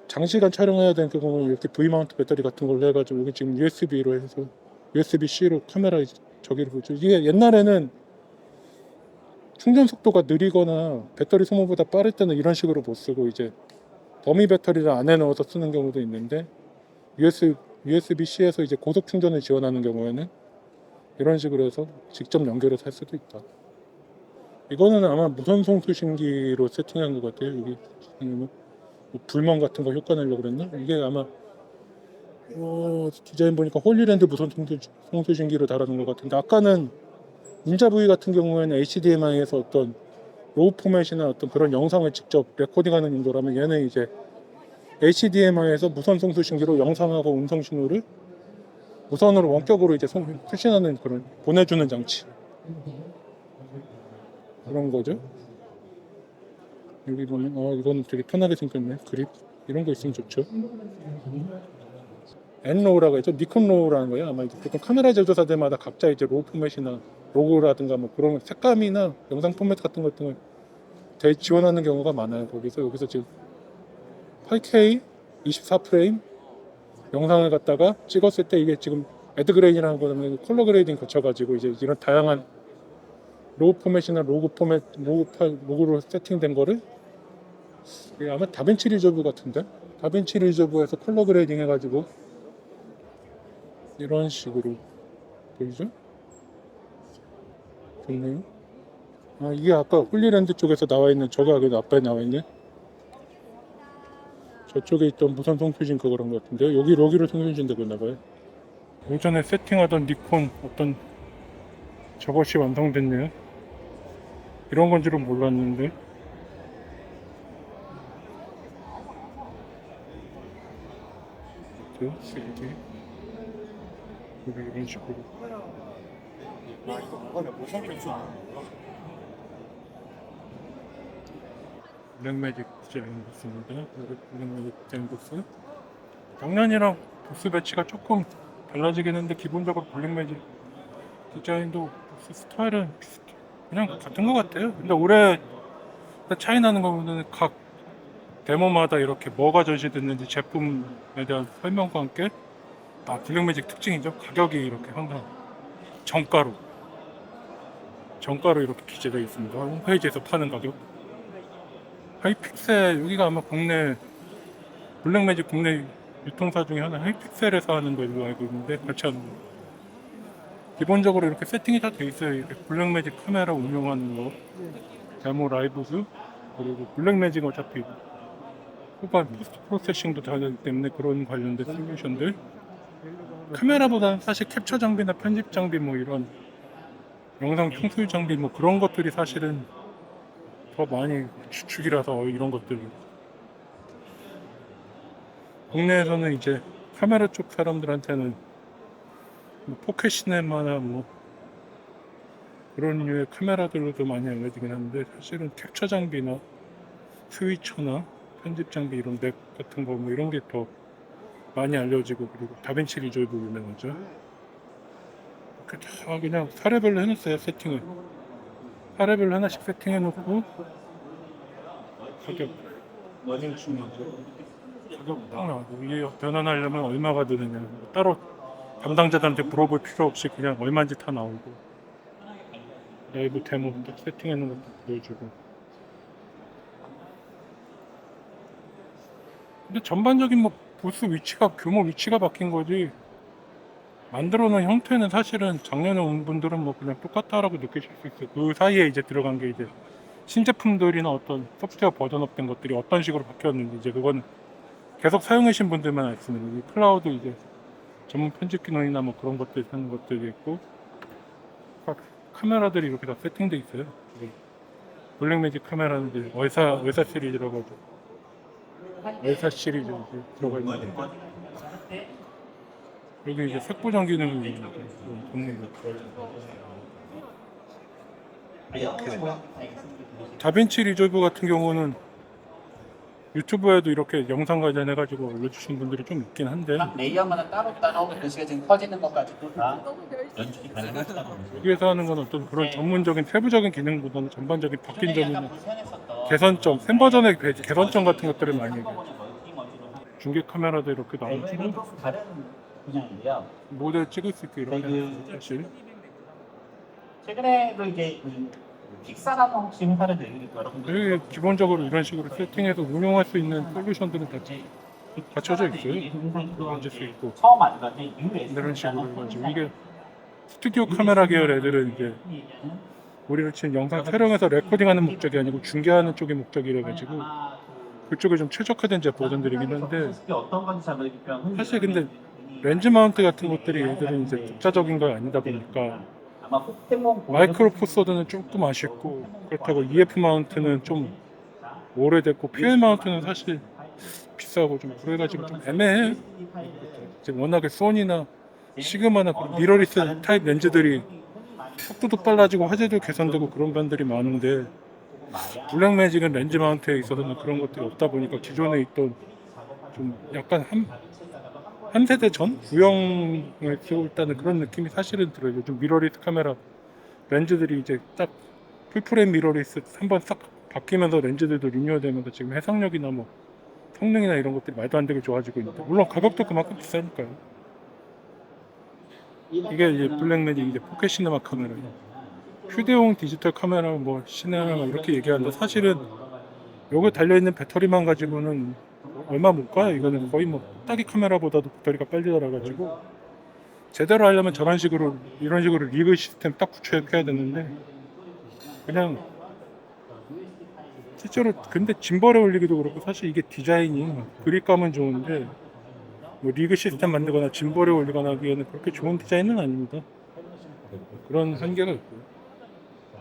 장시간 촬영해야 되는 경우는 이렇게 V 마운트 배터리 같은 걸로 해가지고 여기 지금 USB로 해서 USB-C로 카메라 저기를 보죠. 이게 옛날에는 충전 속도가 느리거나 배터리 소모보다 빠를 때는 이런 식으로 못 쓰고 이제 더미 배터리를 안에 넣어서 쓰는 경우도 있는데 USB-C에서 이제 고속 충전을 지원하는 경우에는 이런 식으로 해서 직접 연결해서 할 수도 있다. 이거는 아마 무선 송수신기로 세팅한 것 같아요. 여기 뭐 불멍 같은 거 효과 내려고 그랬나? 이게 아마 디자인 보니까 홀리랜드 무선 송수신기로 달아놓은 것 같은데 아까는 인자 V 같은 경우에는 HDMI에서 어떤 로우 포맷이나 어떤 그런 영상을 직접 레코딩하는 용도라면 얘는 이제 HDMI에서 무선 송수신기로 영상하고 음성 신호를 무선으로 원격으로 이제 수신하는 그런 보내주는 장치 그런 거죠. 여기 보면 이건 되게 편하게 생겼네. 그립 이런 거 있으면 좋죠. N로우라고 해서 니콘 로우라는 거예요. 아마 이제 보통 카메라 제조사들마다 각자 이제 로우 포맷이나 로고라든가 뭐 그런 색감이나 영상 포맷 같은 것들을 지원하는 경우가 많아요. 여기서 지금 8K 24프레임 영상을 갖다가 찍었을 때 이게 지금 애드 그레인이라는 거는 컬러 그레이딩 거쳐가지고 이제 이런 다양한 로우 포맷이나 로그로 세팅된 거를 이게 아마 다빈치 리조브 같은데 다빈치 리조브에서 컬러 그레이딩 해가지고 이런 식으로 보이죠? 좋네요. 이게 아까 홀리랜드 쪽에서 나와 있는 저거 앞에 나와 있네. 저쪽에 있던 무선 송수신 그거란 것 같은데요. 여기로 송수신되고 있나봐요. 오전에 세팅하던 니콘 어떤 저것이 완성됐네요. 이런 건 줄은 몰랐는데. 여기 이런 식으로. 블랙매직 디자인 부스입니다. 블랙매직 디자인 부스. 작년이랑 부스 배치가 조금 달라지긴 했는데 기본적으로 블랙매직 디자인도 부스 스타일은 그냥 같은 것 같아요. 근데 올해 차이 나는 거 보면 각 데모마다 이렇게 뭐가 전시됐는지 제품에 대한 설명과 함께 블랙매직 특징이죠. 가격이 이렇게 항상 정가로 이렇게 기재되어 있습니다. 홈페이지에서 파는 가격. 하이픽셀 여기가 아마 국내 블랙매직 국내 유통사 중에 하나 하이픽셀에서 하는 걸로 알고 있는데 그렇지 않은 거. 기본적으로 이렇게 세팅이 다 돼 있어요. 이렇게 블랙매직 카메라 운영하는 거, 데모 라이브즈 그리고 블랙매직 어차피 후반 포스트 프로세싱도 다 되기 때문에 그런 관련된 솔루션들. 카메라보다는 사실 캡처 장비나 편집 장비 뭐 이런 영상 총수율 장비 뭐 그런 것들이 사실은 더 많이 주축이라서 이런 것들 국내에서는 이제 카메라 쪽 사람들한테는 뭐 포켓 시네마나 뭐 그런 류의 카메라들로도 많이 알려지긴 하는데 사실은 캡처 장비나 스위처나 편집 장비 이런 맵 같은 거 뭐 이런 게 더 많이 알려지고 그리고 다빈치 리졸브 유명하죠. 이렇게 다 그냥 사례별로 해놨어요. 세팅을 사례별로 하나씩 세팅해놓고 가격 많이 중요하죠. 가격 딱 나오고 이게 변환하려면 얼마가 드느냐 따로 담당자들한테 물어볼 필요 없이 그냥 얼마인지 다 나오고 라이브 데모 딱 세팅해놓은 것도 보여주고. 근데 전반적인 뭐 부스 위치가 규모 위치가 바뀐 거지 만들어 놓은 형태는 사실은 작년에 온 분들은 뭐 그냥 똑같다라고 느끼실 수 있어요. 그 사이에 이제 들어간 게 이제 신제품들이나 어떤 소프트웨어 버전업된 것들이 어떤 식으로 바뀌었는지 이제 그건 계속 사용하신 분들만 알 수 있는 거지. 클라우드 이제 전문 편집 기능이나 뭐 그런 것들 하는 것들이 있고 각 카메라들이 이렇게 다 세팅돼 있어요. 블랙매직 카메라는 이제 외사 시리즈라고 하죠. 외사 시리즈 들어가 있는데 여기 이제 색보정 기능이 있는 거. 다빈치 리졸브 같은 경우는 유튜브에도 이렇게 영상 관련해가지고 올려주신 분들이 좀 있긴 한데 각 레이어마다 따로따로 글씨가 지금 커지는 것까지도 다 연출이 가능하다고. 여기에서 하는 건 어떤 그런 전문적인 세부적인 기능보다는 전반적인 바뀐 기존에 약간 점이나 불편했었던 개선점, 샘 버전의 개선점 같은 것들을 많이 얘기해요. 중계 카메라도 이렇게 이거는 나오고 좀 다른 분야인데요. 모델 찍을 수 있게 이렇게 네, 하는 사실 최근에도 이제 픽사라는 혹시 회사를 내리니까 여러분들 여기 기본적으로 이런 식으로 세팅해서 운용할 수 있는 솔루션들은 다 갖춰져 있어요. 만질 수 있고 처음 만들었을 때 이런 식으로 해가지고 이게 스튜디오 카메라 계열 애들은 이제 우리를 치는 영상 촬영해서 레코딩하는 목적이 아니고 중계하는 쪽의 목적이라 가지고 그쪽에 좀 최적화된 제 버전들이긴 한데 어떤 건지 잘 모르겠지만 사실 근데 렌즈 마운트 같은 것들이 얘들은 이제 독자적인 거 아니다 보니까 아마 포켓몬 마이크로 포소드는 조금 아쉽고 그렇다고 EF 마운트는 좀 오래됐고 PL 마운트는 사실 비싸고 좀 그래가지고 좀 애매해. 이제 워낙에 소니나 시그마나 미러리스 타입 렌즈들이 속도도 빨라지고 화질도 개선되고 그런 반들이 많은데 블랙매직은 렌즈 마운트에 있어서는 그런 것들이 없다 보니까 기존에 있던 좀 약간 한 세대 전 구형을 쓰고 있다는 그런 느낌이 사실은 들어요. 요즘 미러리스 카메라 렌즈들이 이제 딱 풀프레임 미러리스 한번 싹 바뀌면서 렌즈들도 리뉴얼되면서 지금 해상력이나 뭐 성능이나 이런 것들이 말도 안 되게 좋아지고 있는데 물론 가격도 그만큼 비싸니까요. 이게 이제 블랙매직 이제 포켓 시네마 카메라예요. 휴대용 디지털 카메라 뭐 시네마 이렇게 얘기하는데 사실은 여기 달려있는 배터리만 가지고는 얼마 못 가요. 이거는 거의 뭐 따기 카메라보다도 배터리가 빨리 달아가지고 제대로 하려면 저런 식으로 이런 식으로 리그 시스템 딱 구축해야 되는데 그냥 실제로 근데 짐벌에 올리기도 그렇고 사실 이게 디자인이 그립감은 좋은데 뭐 리그 시스템 만들거나 짐벌에 올리거나 하기에는 그렇게 좋은 디자인은 아닙니다. 그런 한계가 있고요.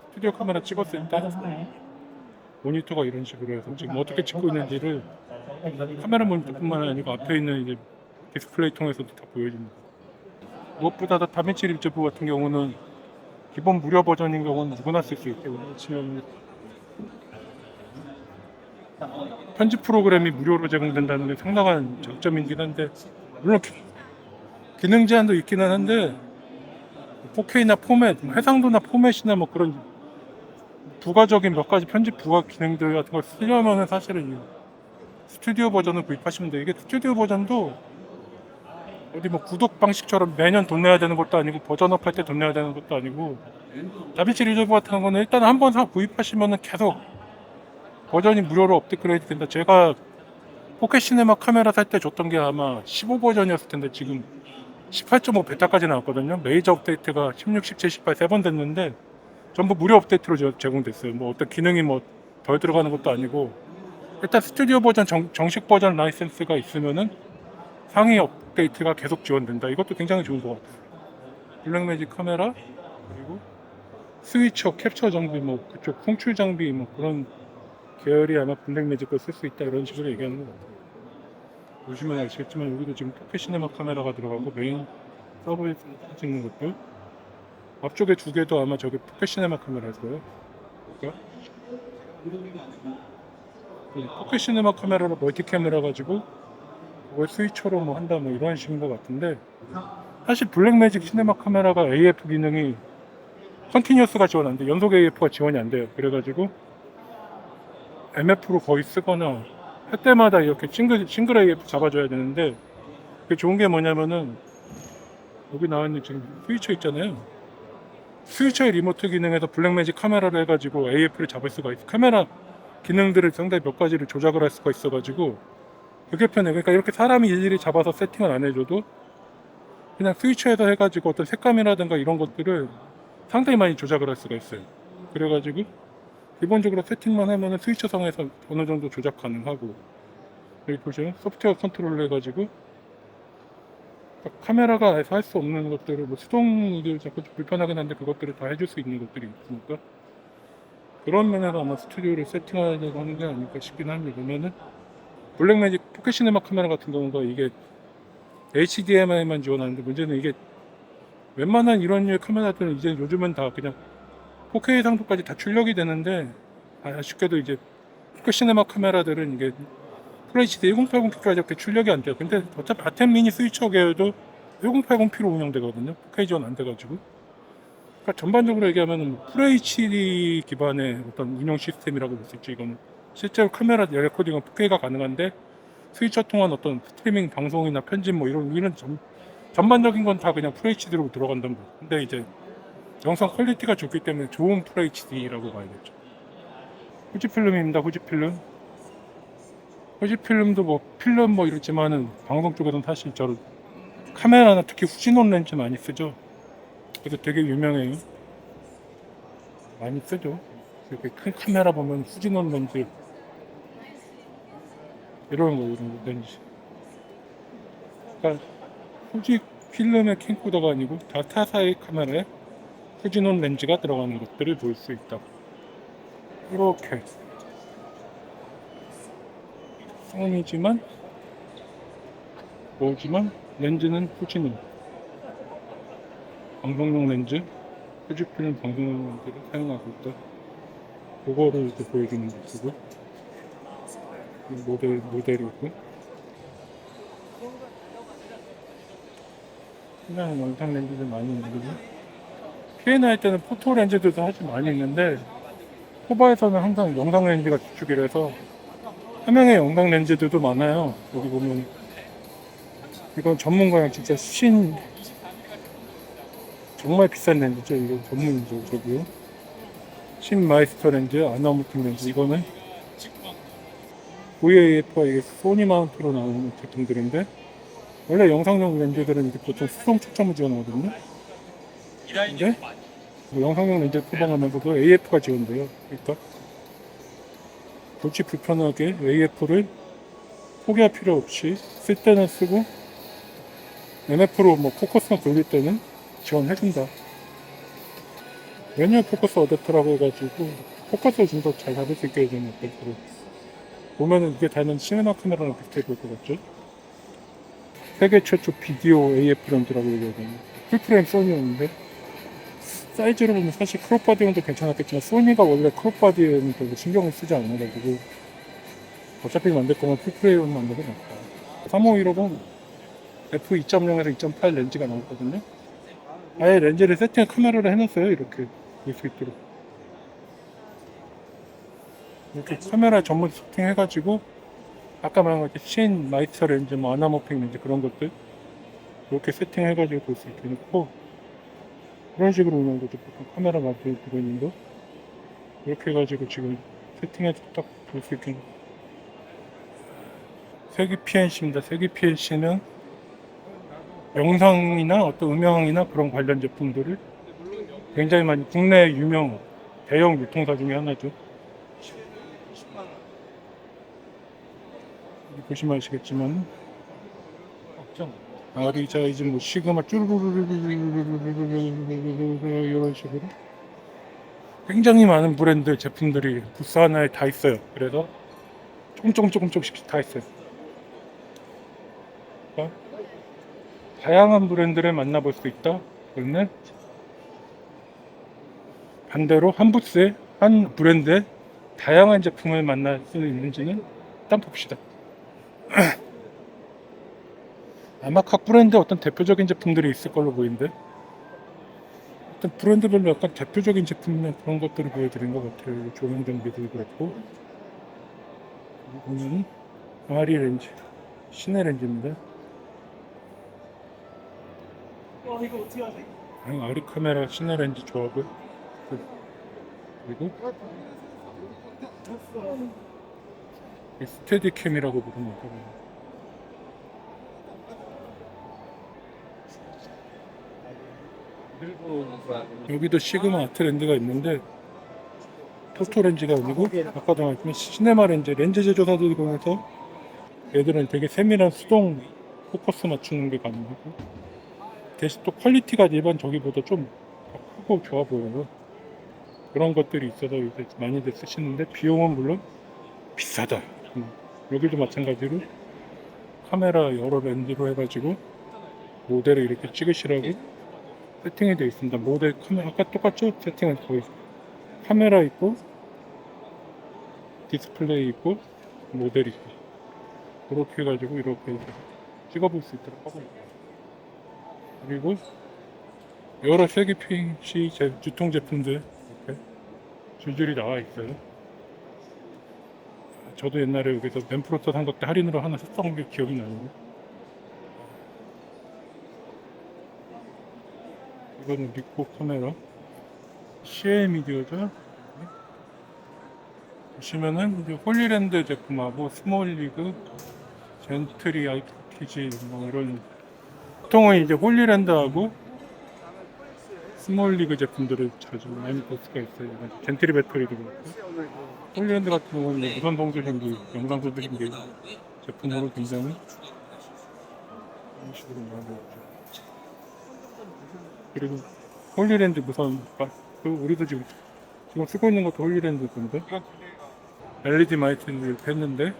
스튜디오 카메라 찍었을 때 모니터가 이런 식으로 해서 지금 어떻게 찍고 있는지를 카메라 모니터뿐만 아니고 앞에 있는 이제 디스플레이 통해서도 다 보여줍니다. 무엇보다 다빈치 리저브 같은 경우는 기본 무료 버전인 경우는 누구나 쓸 수 있고 지금 편집 프로그램이 무료로 제공된다는 게 상당한 장점이긴 한데 물론 기능 제한도 있기는 한데 4K나 포맷, 해상도나 포맷이나 뭐 그런 부가적인 몇 가지 편집 부가 기능들 같은 걸 쓰려면은 사실은 이 스튜디오 버전을 구입하시면 돼요. 이게 스튜디오 버전도 어디 뭐 구독 방식처럼 매년 돈 내야 되는 것도 아니고 버전업 할 때 돈 내야 되는 것도 아니고 다빈치 리저브 같은 거는 일단 한번 사 구입하시면은 계속 버전이 무료로 업데이트 된다. 제가 포켓 시네마 카메라 살 때 줬던 게 아마 15 버전이었을 텐데 지금 18.5 베타까지 나왔거든요. 메이저 업데이트가 16, 17, 18 세 번 됐는데 전부 무료 업데이트로 제공됐어요. 뭐 어떤 기능이 뭐 덜 들어가는 것도 아니고 일단 스튜디오 버전 정식 버전 라이센스가 있으면은 상위 업데이트가 계속 지원된다. 이것도 굉장히 좋은 것 같아요. 블랙매직 카메라 그리고 스위처, 캡처 장비 뭐 그쪽 송출 장비 뭐 그런 계열이 아마 블랙매직 걸 쓸 수 있다 이런 식으로 얘기하는 것 같아요. 보시면 아시겠지만 여기도 지금 포켓 시네마 카메라가 들어가고 메인 서버에 찍는 것들 앞쪽에 두 개도 아마 저게 포켓 시네마 카메라일 거예요. 그러니까 포켓 시네마 카메라로 멀티 카메라 가지고 그걸 스위처로 뭐 한다 뭐 이런 식인 것 같은데 사실 블랙매직 시네마 카메라가 AF 기능이 컨티뉴어스가 지원 안 돼. 연속 AF가 지원이 안 돼요. 그래가지고 MF로 거의 쓰거나 할 때마다 이렇게 싱글 AF 잡아줘야 되는데 그게 좋은 게 뭐냐면은 여기 나와있는 지금 스위처 있잖아요. 스위처의 리모트 기능에서 블랙매직 카메라를 해가지고 AF를 잡을 수가 있어. 카메라 기능들을 상당히 몇 가지를 조작을 할 수가 있어가지고 그게 편해. 그러니까 이렇게 사람이 일일이 잡아서 세팅을 안 해줘도 그냥 스위처에서 해가지고 어떤 색감이라든가 이런 것들을 상당히 많이 조작을 할 수가 있어요. 그래가지고 기본적으로 세팅만 하면은 스위처 상에서 어느 정도 조작 가능하고 여기 보시면 소프트웨어 컨트롤을 해가지고 카메라가 할 수 없는 것들을 뭐 수동들 자꾸 좀 불편하긴 한데 그것들을 다 해줄 수 있는 것들이 있으니까 그런 면에서 아마 스튜디오를 세팅하려고 하는 게 아닐까 싶긴 합니다. 그러면은 블랙매직 포켓 시네마 카메라 같은 경우가 이게 HDMI만 지원하는데 문제는 이게 웬만한 이런 류의 카메라들은 이제 요즘은 다 그냥 4K 상도까지 다 출력이 되는데 아쉽게도 이제 포켓 시네마 카메라들은 이게 FHD 1080p가 이렇게 출력이 안 돼요. 근데 어차피 아템 미니 스위처 계열도 1080p로 운영되거든요. 4K 지원 안 돼가지고. 그러니까 전반적으로 얘기하면 FHD 기반의 어떤 운영 시스템이라고 볼 수 있죠. 이건 실제로 카메라 레코딩은 4K가 가능한데 스위처 통한 어떤 스트리밍 방송이나 편집 뭐 이런 전반적인 건 다 그냥 FHD로 들어간단 말이에요. 근데 이제 영상 퀄리티가 좋기 때문에 좋은 FHD라고 봐야겠죠. 후지필름입니다. 후지필름. 후지필름도 뭐 필름 뭐 이렇지만은 방송 쪽에서는 사실 카메라나 특히 후지논 렌즈 많이 쓰죠. 그래서 되게 유명해요. 많이 쓰죠. 이렇게 큰 카메라 보면 후지논 렌즈 이런 거 렌즈. 그러니까 후지 필름의 캠코더가 아니고 다 타사의 카메라에 후지논 렌즈가 들어가는 것들을 볼 수 있다. 이렇게 소니지만 뭐지만 렌즈는 후지논 방송용 렌즈, 후지필름 방송용 렌즈를 사용하고 있다. 그거를 이렇게 보여주는 것이고 모델이고 그냥 영상 렌즈들 많이 있는데 P&A 할 때는 포토 렌즈들도 사실 많이 있는데 코바에서는 항상 영상 렌즈가 주축이라서 삼양의 영상 렌즈들도 많아요. 여기 보면 이건 전문가용 진짜 정말 비싼 렌즈죠. 이거 전문이죠. 저기요. 마이스터 렌즈, 아나모팅 렌즈. 이거는 VAF와 이게 소니 마운트로 나오는 제품들인데 원래 영상용 렌즈들은 이제 보통 수동 초점을 지원하거든요. 근데 뭐 영상용 렌즈를 포방하면서도 AF가 지원돼요. 그러니까 골치 불편하게 AF를 포기할 필요 없이 쓸 때는 쓰고 MF로 뭐 포커스만 돌릴 때는 지원해준다. 매뉴얼 포커스 어댑터라고 해가지고 포커스를 좀 더 잘 잡을 수 있게 해주는 어댑터로 보면은 이게 다른 시네마 카메라랑 비슷해 보일 것 같죠? 세계 최초 비디오 AF 렌즈라고 얘기하거든요. 풀프레임 소니였는데 사이즈로 보면 사실 크롭바디용도 괜찮았겠지만 소니가 원래 크롭바디에는 별로 신경을 쓰지 않아가지고 어차피 만들 거면 풀프레임 만들고 낫다. 3515는 f2.0에서 2.8 렌즈가 나왔거든요. 아예 렌즈를 세팅 카메라로 해놨어요. 이렇게 볼 수 있도록 이렇게 카메라 전문 세팅 해가지고 아까 말한 것같이 마이스터 렌즈, 뭐 아나모핑 렌즈 그런 것들 이렇게 세팅 해가지고 볼 수 있게 해놓고 그런 식으로 오는 거죠. 보통 카메라 마트에 들어있는 거 이렇게 해가지고 지금 세팅해서 딱 볼 수 있게 세기 PNC입니다. 세기 PNC는 영상이나 어떤 음영이나 그런 관련 제품들을 굉장히 많이 국내 유명 대형 유통사 중에 하나죠. 보시면 아시겠지만 아리자이즈 뭐 시그마 쭈르르르르르르르르르르르 이런 식으로 굉장히 많은 브랜드 제품들이 부스 하나에 다 있어요. 그래서 조금씩 다 있어요. 그러니까 다양한 브랜드를 만나볼 수 있다. 그러면 반대로 한 부스에 한 브랜드의 다양한 제품을 만날 수 있는지는 일단 봅시다. 아마 각 브랜드의 어떤 대표적인 제품들이 있을 걸로 보이는데 어떤 브랜드별로 약간 대표적인 제품이나 그런 것들을 보여드린 것 같아요. 조명 장비도 그렇고 여기 보면 아리 렌즈, 시네 렌즈입니다. 이거 어떻게 하지? 아리 카메라 시네 렌즈 조합을 그리고 스테디캠이라고 부르는 거예요. 여기도 시그마 아트 렌즈가 있는데 토토 렌즈가 아니고 아까도 말했지만 시네마 렌즈 제조사들 중에서 얘들은 되게 세밀한 수동 포커스 맞추는 게 가능하고 대신 또 퀄리티가 일반 저기보다 좀 더 크고 좋아 보여요. 그런 것들이 있어서 이제 많이들 쓰시는데 비용은 물론 비싸다. 여기도 마찬가지로 카메라 여러 렌즈로 해가지고 모델을 이렇게 찍으시라고 세팅이 되어 있습니다. 모델 카메라 아까 똑같죠? 세팅은 거의 카메라 있고 디스플레이 있고 모델 있고 그렇게 해가지고 이렇게 이제 찍어볼 수 있도록 하고 있어요. 그리고 여러 세계 PC 유통 제품들 이렇게 줄줄이 나와 있어요. 저도 옛날에 여기서 맨프로터 삼각대 할인으로 하나 샀던 게 기억이 나는데, 이거는 리코 카메라 CL 미디어죠. 보시면은 이제 홀리랜드 제품하고 스몰리그, 젠트리 RPG 뭐 이런, 보통은 이제 홀리랜드하고 스몰리그 제품들을 자주 많이 볼 수가 있어요. 젠트리 배터리도 그렇고, 홀리랜드 같은 경우는 무선 동조 신기, 영상 동조 신기 제품으로 굉장히 이런 식으로 나오고 있죠. 그리고 홀리랜드 무선, 우리도 지금 쓰고 있는 것도 홀리랜드 건데, LED 마이크를 했는데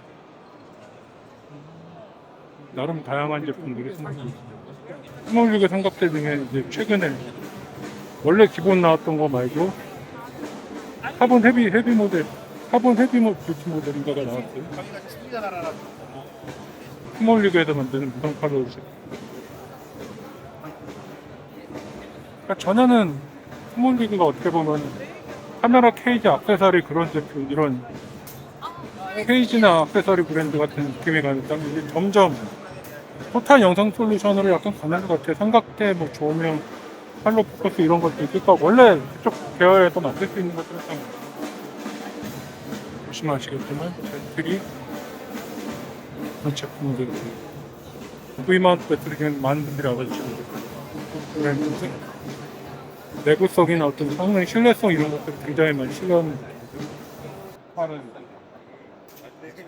나름 다양한 제품들이 생기고 있습니다. 스몰리그 삼각대 중에 이제 최근에 원래 기본 나왔던 거 말고 카본 헤비 모델, 카본 헤비 뷰티 모델인가가 나왔어요. 스몰리그에서 만드는 무선 칼로. 그러니까 전에는 스몰리그가 어떻게 보면 카메라 케이지, 액세서리 그런 제품, 이런 케이지나 액세서리 브랜드 같은 느낌이 가니까 이제 점점 토탈 영상 솔루션으로 약간 가는 것 같아요. 삼각대, 뭐 조명, 팔로 포커스 이런 것도 있을 거고, 원래 그쪽 계열에서 만들 수 있는 것들은 참 보시면 아시겠지만 젠트리 그런 제품들, V마운트 배터리 많은 분들이 알아주시고, 내구성이나 어떤 성능, 신뢰성 이런 것들 굉장히 많이 신뢰하는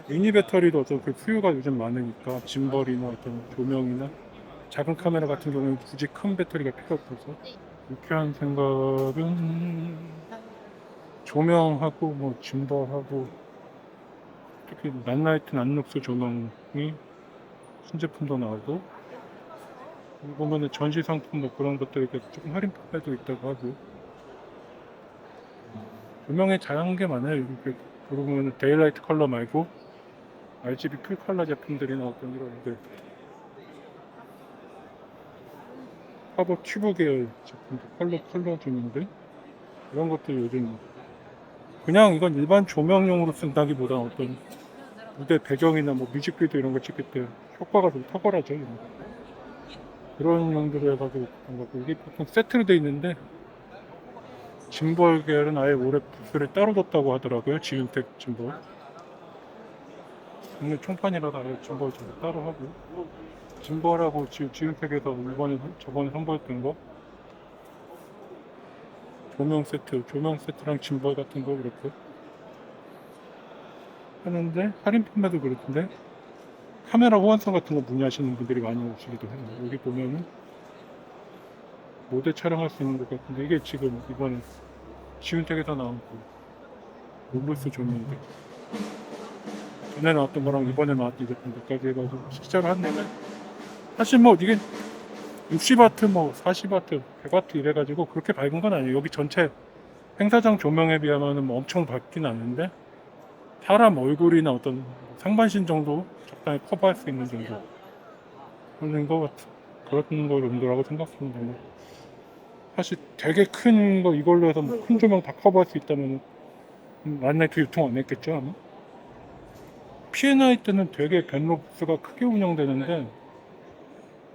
미니 배터리도 어떤 그 수요가 요즘 많으니까 짐벌이나 어떤 조명이나 작은 카메라 같은 경우는 굳이 큰 배터리가 필요 없어서, 유쾌한 생각은 조명하고 뭐 짐벌하고, 특히 낫라이트 낫룩스 조명이 신제품도 나오고, 보면은 전시 상품 뭐 그런 것들이 조금 할인 판매도 있다고 하고, 조명에 다양한 게 많아요. 이렇게 보면 데일라이트 컬러 말고 RGB 풀 컬러 제품들이 나왔던 이런데, 파버 튜브 계열 제품도 컬러 조명들, 이런 것들 요즘 그냥 이건 일반 조명용으로 쓴다기보다 어떤 무대 배경이나 뭐 뮤직비디오 이런 거 찍을 때 효과가 좀 탁월하죠. 이런 거. 그런 용도로 해가지고 그런 거고, 이게 보통 세트로 돼 있는데 짐벌 계열은 아예 올해 부스를 따로 뒀다고 하더라고요. 지윤텍 짐벌. 오늘 총판이라서 아예 짐벌 좀 따로 하고, 짐벌하고 지윤텍에서 저번에 선보였던 거 조명 세트랑 짐벌 같은 거 이렇게 하는데, 할인 판매도 그렇던데 카메라 호환성 같은 거 문의하시는 분들이 많이 오시기도 해요. 여기 보면은 모델 촬영할 수 있는 것 같은데, 이게 지금 이번에 지윤텍에서 나온 그 로블스 조명인데, 전에 나왔던 거랑 이번에 나왔던 제품들까지 해가지고 실제로 한내면 사실 뭐 이게 60W, 뭐 40W, 100W 이래가지고 그렇게 밝은 건 아니에요. 여기 전체 행사장 조명에 비하면 뭐 엄청 밝진 않는데, 사람 얼굴이나 어떤 상반신 정도 적당히 커버할 수 있는 정도 그런 거 같은, 그런 걸 정도라고 생각하면 돼요. 사실 되게 큰 거 이걸로 해서 뭐 큰 조명 다 커버할 수 있다면 란나이트 유통 안 했겠죠 아마. P&I 때는 되게 벤로스가 크게 운영되는데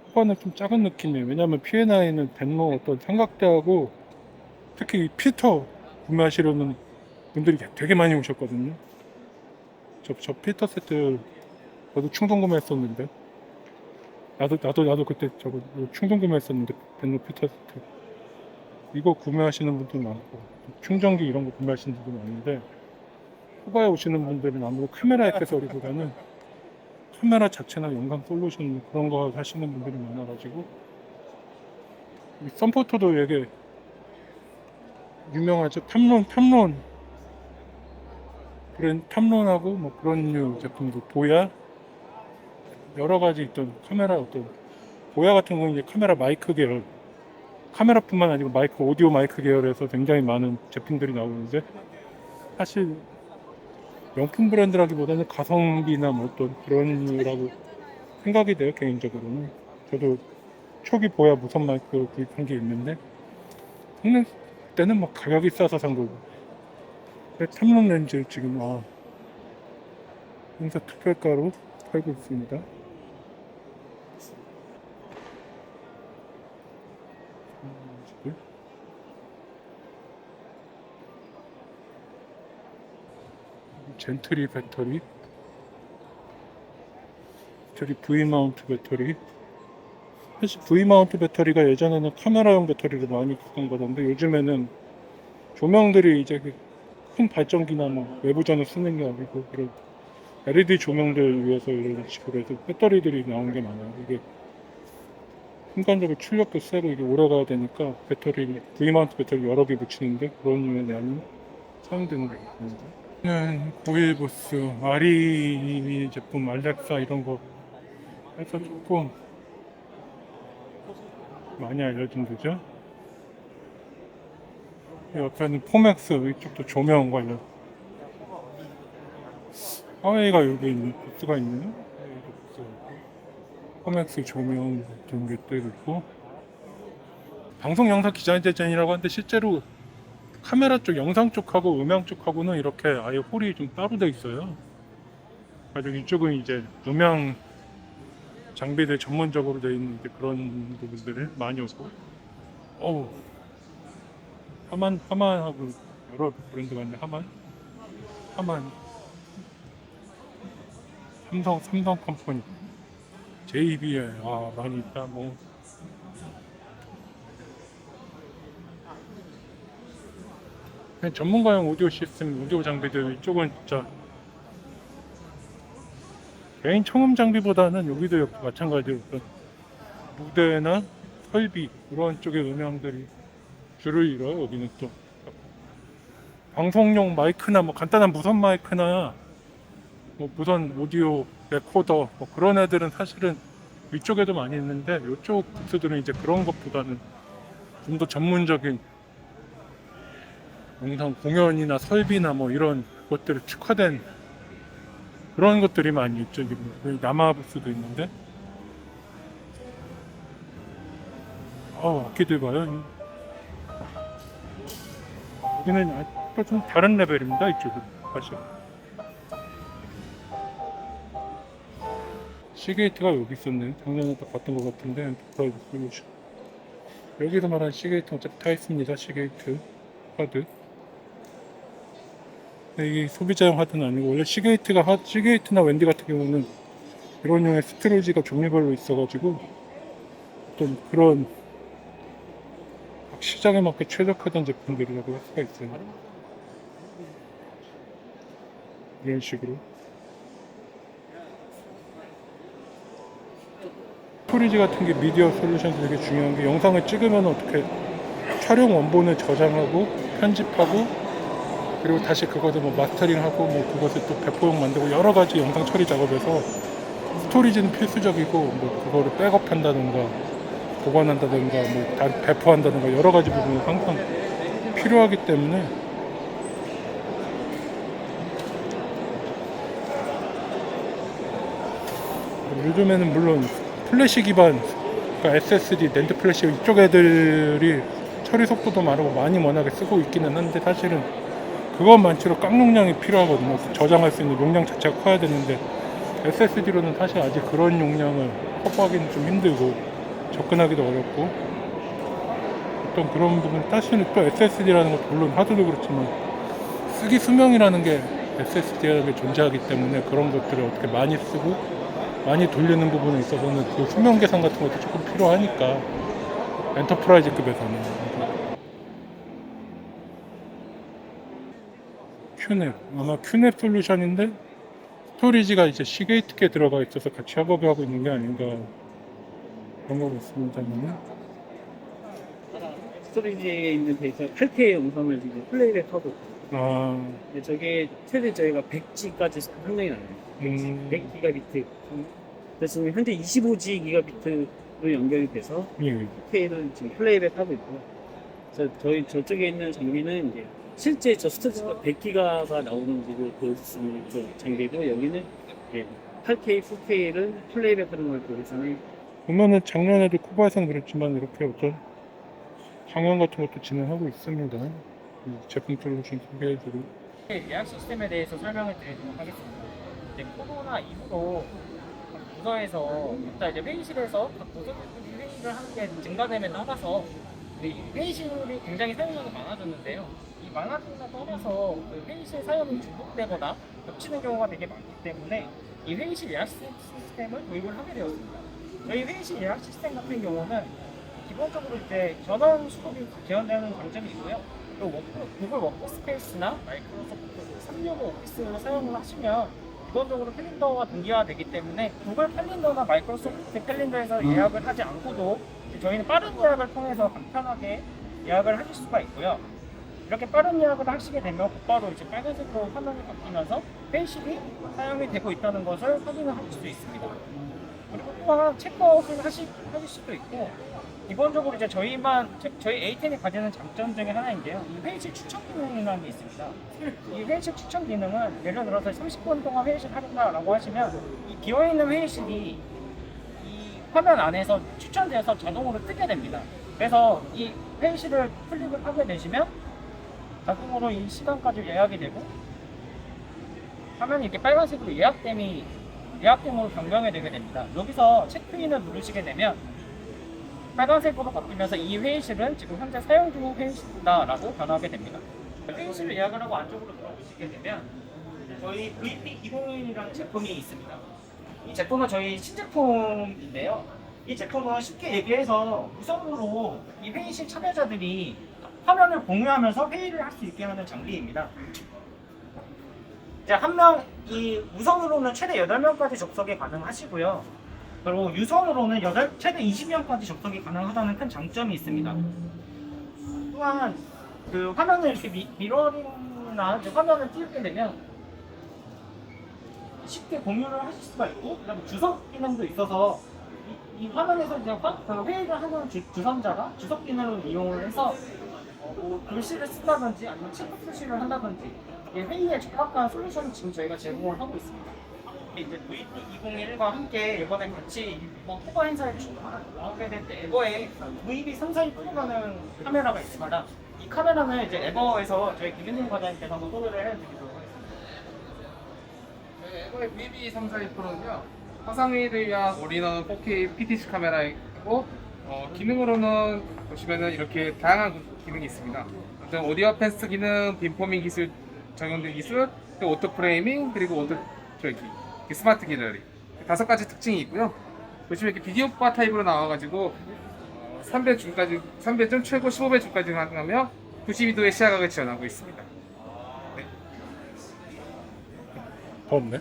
후반은 좀 작은 느낌이에요. 왜냐면 P&I는 벤로 어떤 삼각대하고 특히 필터 구매하시려는 분들이 되게 많이 오셨거든요. 저 필터 세트 저도 충동 구매했었는데, 나도 그때 저거 충동 구매했었는데, 벤로 필터 세트 이거 구매하시는 분들 많고, 충전기 이런 거 구매하시는 분들 많은데, 후바에 오시는 분들은 아무래도 카메라 액세서리보다는 카메라 자체나 영상 솔루션 그런 거 하시는 분들이 많아가지고, 이 썬포터도 되게 유명하죠. 탐론하고 뭐 그런 류 제품도, 보야 여러 가지 있던 카메라, 어떤 보야 같은 경우는 이제 카메라 마이크 계열, 카메라뿐만 아니고 오디오 마이크 계열에서 굉장히 많은 제품들이 나오는데, 사실 명품 브랜드라기보다는 가성비나 뭐 어떤 그런 류라고 생각이 돼요, 개인적으로는. 저도 초기 보야 무선 마이크 구입한 게 있는데 성능 때는 막 가격이 싸서 산 거고. 탐론 렌즈 지금 행사 특별가로 팔고 있습니다. 젠트리 배터리, V 마운트 배터리. 사실 V 마운트 배터리가 예전에는 카메라용 배터리를 많이 쓰던 거던데 요즘에는 조명들이 이제 그큰 발전기나 뭐 외부전을 쓰는 게 아니고 그런 LED 조명들 위해서 이런 식으로 해서 배터리들이 나온 게 많아요. 이게 순간적으로 출력도 세고 이게 오래 가야 되니까 배터리 V 마운트 배터리 여러 개 붙이는데 그런 유의 양이 사용되는 거 같습니다. 고일보스, 아리 제품, 알렉사 이런 거 해서 조금 많이 알려진 거죠. 옆에는 포맥스, 이쪽도 조명 관련. 화웨이가 여기 있는 부스가 있네요. 포맥스 조명 같은 것도 있고. 방송 영상 디자인 대전이라고 하는데 실제로 카메라 쪽, 영상 쪽하고 음향 쪽하고는 이렇게 아예 홀이 좀 따로 돼 있어요. 그래서 이쪽은 이제 음향 장비들 전문적으로 돼 있는 이제 그런 부분들을 많이 오고. 어우. 하만하고 여러 브랜드가 있는데 하만 삼성 컴퍼니 JBL 많이 있다. 뭐 그냥 전문가용 오디오 시스템, 오디오 장비들 이쪽은 진짜 개인 청음 장비보다는 여기도 역시 마찬가지로 무대나 설비 이런 쪽의 음향들이 줄을 이뤄요. 여기는 또 방송용 마이크나 뭐 간단한 무선 마이크나 뭐 무선 오디오 레코더 뭐 그런 애들은 사실은 위쪽에도 많이 있는데 이쪽 부스들은 이제 그런 것보다는 좀 더 전문적인 영상 공연이나 설비나 뭐 이런 것들을 특화된 그런 것들이 많이 있죠. 여기 남아 부스도 있는데 악기들 봐요. 여기는 좀 다른 레벨입니다. 이쪽은 사실. 시게이트가 여기 있었네. 작년에 딱 봤던 것 같은데 여기서 말하는 시게이트 어차피 다 있습니다. 시게이트 하드. 이게 소비자용 하드는 아니고 원래 시게이트나 웬디 같은 경우는 이런 류의 스트로지가 종류별로 있어가지고 어떤 그런 시장에 맞게 최적화된 제품들이라고 할 수가 있어요. 이런 식으로. 스토리지 같은 게 미디어 솔루션이 되게 중요한 게 영상을 찍으면 어떻게 촬영 원본을 저장하고 편집하고 그리고 다시 그것을 뭐 마스터링하고 뭐 그것을 또 배포용 만들고 여러 가지 영상 처리 작업에서 스토리지는 필수적이고 뭐 그거를 백업한다든가 보관한다든가 뭐 배포한다든가 여러 가지 부분이 항상 필요하기 때문에 요즘에는 물론 플래시 기반 그러니까 SSD, 낸드 플래시 이쪽 애들이 처리 속도도 많고 많이 워낙에 쓰고 있기는 한데 사실은 그것만치로 깡 용량이 필요하거든요. 저장할 수 있는 용량 자체가 커야 되는데 SSD로는 사실 아직 그런 용량을 확보하기는 좀 힘들고 접근하기도 어렵고 어떤 그런 부분 사실은 또 SSD라는 것도 물론 하드도 그렇지만 쓰기 수명이라는 게 SSD라는 게 존재하기 때문에 그런 것들을 어떻게 많이 쓰고 많이 돌리는 부분에 있어서는 그 수명 계산 같은 것도 조금 필요하니까 엔터프라이즈급에서는 큐넵 아마 큐넵 솔루션인데 스토리지가 이제 시게이트에 들어가 있어서 같이 협업을 하고 있는 게 아닌가 그런 것 같습니다만 스토리지에 있는 데이터 8K 영상을 이제 플레이를 하고 근데 저게 최대 저희가 100G까지 상당히 나요. 100기가비트. 그래서 지금 현재 25G비트로 연결이 돼서 예. 8K를 지금 플레이를 하고 있고요. 그래서 저쪽에 있는 장비는 이제 실제 저 스토리지가 100기가가 나오는지를 보여줄 수 있는 그 장비고 여기는 8K, 4K를 플레이백하는 걸 보여주는 보면은 작년에도 쿠바에서는 그랬지만 이렇게 어떤 강연 같은 것도 진행하고 있습니다. 제품들로 좀 소개해드리고. 예약 시스템에 대해서 설명을 드리도록 하겠습니다. 이제 코로나 이후로 각 부서에서 일단 이제 회의실에서 각 부서들이 회의를 하는 게 증가됨에 따라서 우리 회의실이 굉장히 사용량이 많아졌는데요. 이 많아짐에 따라서 그 회의실 사용이 중복되거나 겹치는 경우가 되게 많기 때문에 이 회의실 예약 시스템을 도입을 하게 되었습니다. 저희 회의실 예약 시스템 같은 경우는 기본적으로 이제 전원 수급이 지원되는 장점이 있고요. 또 구글 워크스페이스나 마이크로소프트 365 오피스를 사용을 하시면 기본적으로 캘린더와 동기화되기 때문에 구글 캘린더나 마이크로소프트 캘린더에서 예약을 하지 않고도 저희는 빠른 예약을 통해서 간편하게 예약을 하실 수가 있고요. 이렇게 빠른 예약을 하시게 되면 곧바로 이제 빨간색으로 화면이 바뀌면서 회의실이 사용이 되고 있다는 것을 확인을 하실 수 있습니다. 그리고 또한 체크아웃을 하실 수도 있고 기본적으로 이제 저희 A10이 가지는 장점 중에 하나인데요. 이 회의실 추천 기능이라는 게 있습니다. 이 회의실 추천 기능은 예를 들어서 30분 동안 회의실 하겠다라고 하시면 이 비어있는 회의실이 이 화면 안에서 추천돼서 자동으로 뜨게 됩니다. 그래서 이 회의실을 클릭을 하게 되시면 자동으로 이 시간까지 예약이 되고 화면이 이렇게 빨간색으로 예약됨으로 변경이 되게 됩니다. 여기서 체크인을 누르시게 되면 빨간색으로 바뀌면서 이 회의실은 지금 현재 사용 중 회의실이다라고 변하게 됩니다. 회의실을 예약을 하고 안쪽으로 들어오시게 되면 저희 VP201이라는 제품이 있습니다. 이 제품은 저희 신제품인데요. 이 제품은 쉽게 얘기해서 무선으로 이 회의실 참여자들이 화면을 공유하면서 회의를 할 수 있게 하는 장비입니다. 이제 이 무선으로는 최대 8명까지 접속이 가능하시고요. 그리고 유선으로는 최대 20명까지 접속이 가능하다는 큰 장점이 있습니다. 또한 그 화면을 이렇게 미러링이나 화면을 띄우게 되면 쉽게 공유를 하실 수가 있고, 그다음에 주석 기능도 있어서 이 화면에서 이제 회의를 하는 주선자가 주석 기능을 이용을 해서 뭐 글씨를 쓴다든지 아니면 체크 표시를 한다든지 회의에 적합한 솔루션을 지금 저희가 제공을 하고 있습니다. 이제 VP201과 함께 이번에 같이 쿠바 행사에 나오게 될 때 에버에 VB34이 프로라는 카메라가 있습니다. 이 카메라는 이제 에버에서 저희 김윤진 과장님께서 한번 소개를 해드리도록 하겠습니다. 네, 에버의 VB34 프로는요, 화상회의를 위한 올인원 4K PTC 카메라이고, 기능으로는 보시면은 이렇게 다양한 기능이 있습니다. 어떤 오디오 펜스 기능, 빔포밍 기술 적용된 기술, 또 오토 프레이밍, 그리고 스마트 갤러리 5가지 특징이 있고요. 보시면 이렇게 비디오 바 타입으로 나와가지고 3배 줌까지, 3배쯤 최고 15배 줌까지 가능하며 92도의 시야각을 지원하고 있습니다. 더 없네.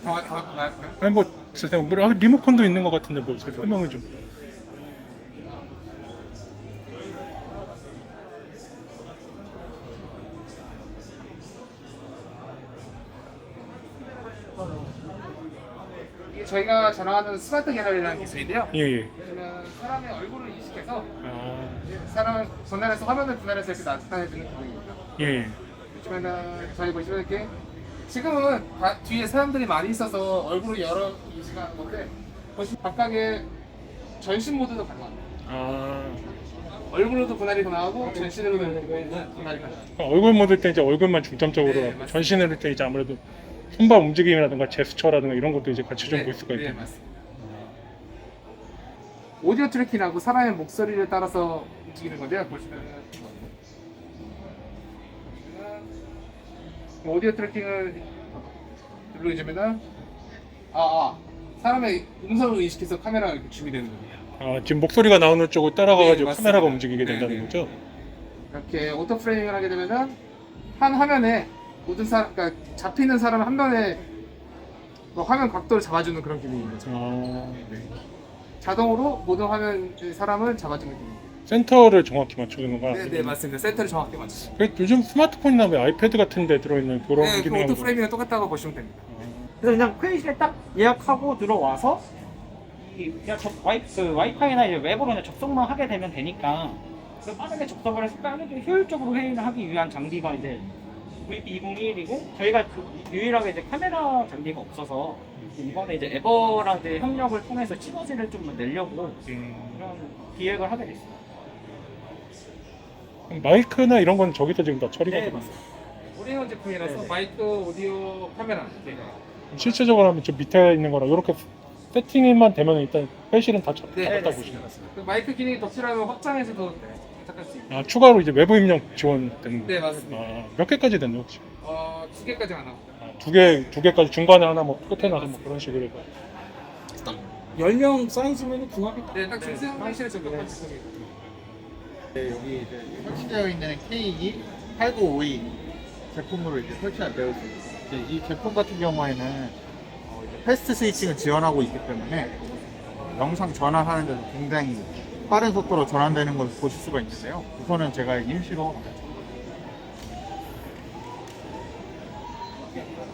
더 나을까요? 아니 뭐 리모컨도 있는 것 같은데 뭐 설명을 좀. 이게 저희가 자랑하는 스마트 갤러리라는 기술인데요. 예. 보시면 사람의 얼굴을 인식해서 아, 사람을 분할해서 화면을 분할해서 이렇게 나타내주는 기능입니다. 예. 보시면은 저희 보시면 이렇게 지금은 뒤에 사람들이 많이 있어서 얼굴을 여러 인식하는 건데 보시면 각각의 전신 모드도 가능합니다. 아, 얼굴로도 분할이 가능하고 전신으로도 분할이 가능합니다. 얼굴 모드 때 이제 얼굴만 중점적으로 네, 하고 맞습니다. 전신을 때 이제 아무래도 손발 움직임이라든가 제스처라든가 이런 것도 이제 같이 좀 볼 수가 네, 있고. 맞습니다. 오디오 트래킹하고 사람의 목소리를 따라서 움직이는 건데요. 보시면 오디오 트래킹을 누르시면은 사람의 음성을 인식해서 카메라가 이렇게 준비되는 겁니다. 아, 지금 목소리가 나오는 쪽을 따라가가지고 네, 맞습니다. 카메라가 움직이게 된다는 네, 네. 거죠? 이렇게 오토 프레이밍을 하게 되면은 한 화면에 모든 그러니까 잡히는 사람 한 번에 화면 각도를 잡아주는 그런 기능인 거죠. 아, 자동으로 모든 화면 사람을 잡아주는 기능. 센터를 정확히 맞추는 건가? 네, 맞습니다. 센터를 정확히 맞추시죠. 요즘 스마트폰이나 뭐 아이패드 같은 데 들어있는 그런 네, 그 기능하고 오토 프레이밍은 똑같다고 보시면 됩니다. 그래서 그냥 회의실에 딱 예약하고 들어와서 그냥 와이파이나 이제 웹으로 그냥 접속만 하게 되면 되니까 빠르게 접속을 해서 빠르게 효율적으로 회의를 하기 위한 장비가 이제 VP201이고 저희가 유일하게 이제 카메라 장비가 없어서 이번에 이제 에버랑 이제 협력을 통해서 시너지를 좀 내려고 이런 기획을 하게 됐어요. 마이크나 이런 건 저기서 지금 다 처리가 네, 되고 맞습니다. 올인원 제품이라서 네. 마이크, 오디오, 카메라 저희가 실제적으로 하면 저 밑에 있는 거랑 이렇게 세팅만 되면 일단 회실은 다 네, 잡았다 맞습니다. 보시면 그 마이크 기능이 덧칠하면 확장해서도 부탁할 수 있고. 추가로 이제 외부 입력 지원되는 네, 거. 맞습니다. 몇 개까지 됐나요 혹시? 2개까지 안 하고. 두 개까지 중간에 하나 뭐 끝에 나서 뭐 그런 식으로 해서. 10명 사이즈면 궁합이 딱 네, 딱 중세 회실에 적합한 제품이에요. 네, 여기 이제 설치되어 있는 K2 8952 제품으로 이제 설치가 되어 있습니다. 이제 이 제품 같은 경우에는 이제 패스트 스위칭을 지원하고 있기 때문에 영상 전환하는 데도 굉장히 빠른 속도로 전환되는 것을 보실 수가 있는데요. 우선은 제가 임시로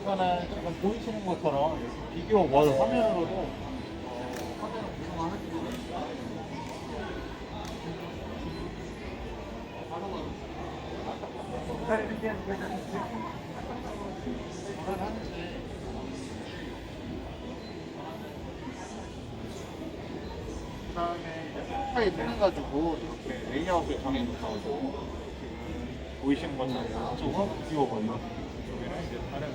우선은 지금 보이시는 것처럼 비디오 월 화면으로도 화면을 구성을 하시고 그다음에 이제 소파에 통해가지고 이렇게 레이아웃을 정해놓고 보이시는 것처럼 이쪽은 비디오 버전, 이쪽에는 이제 다른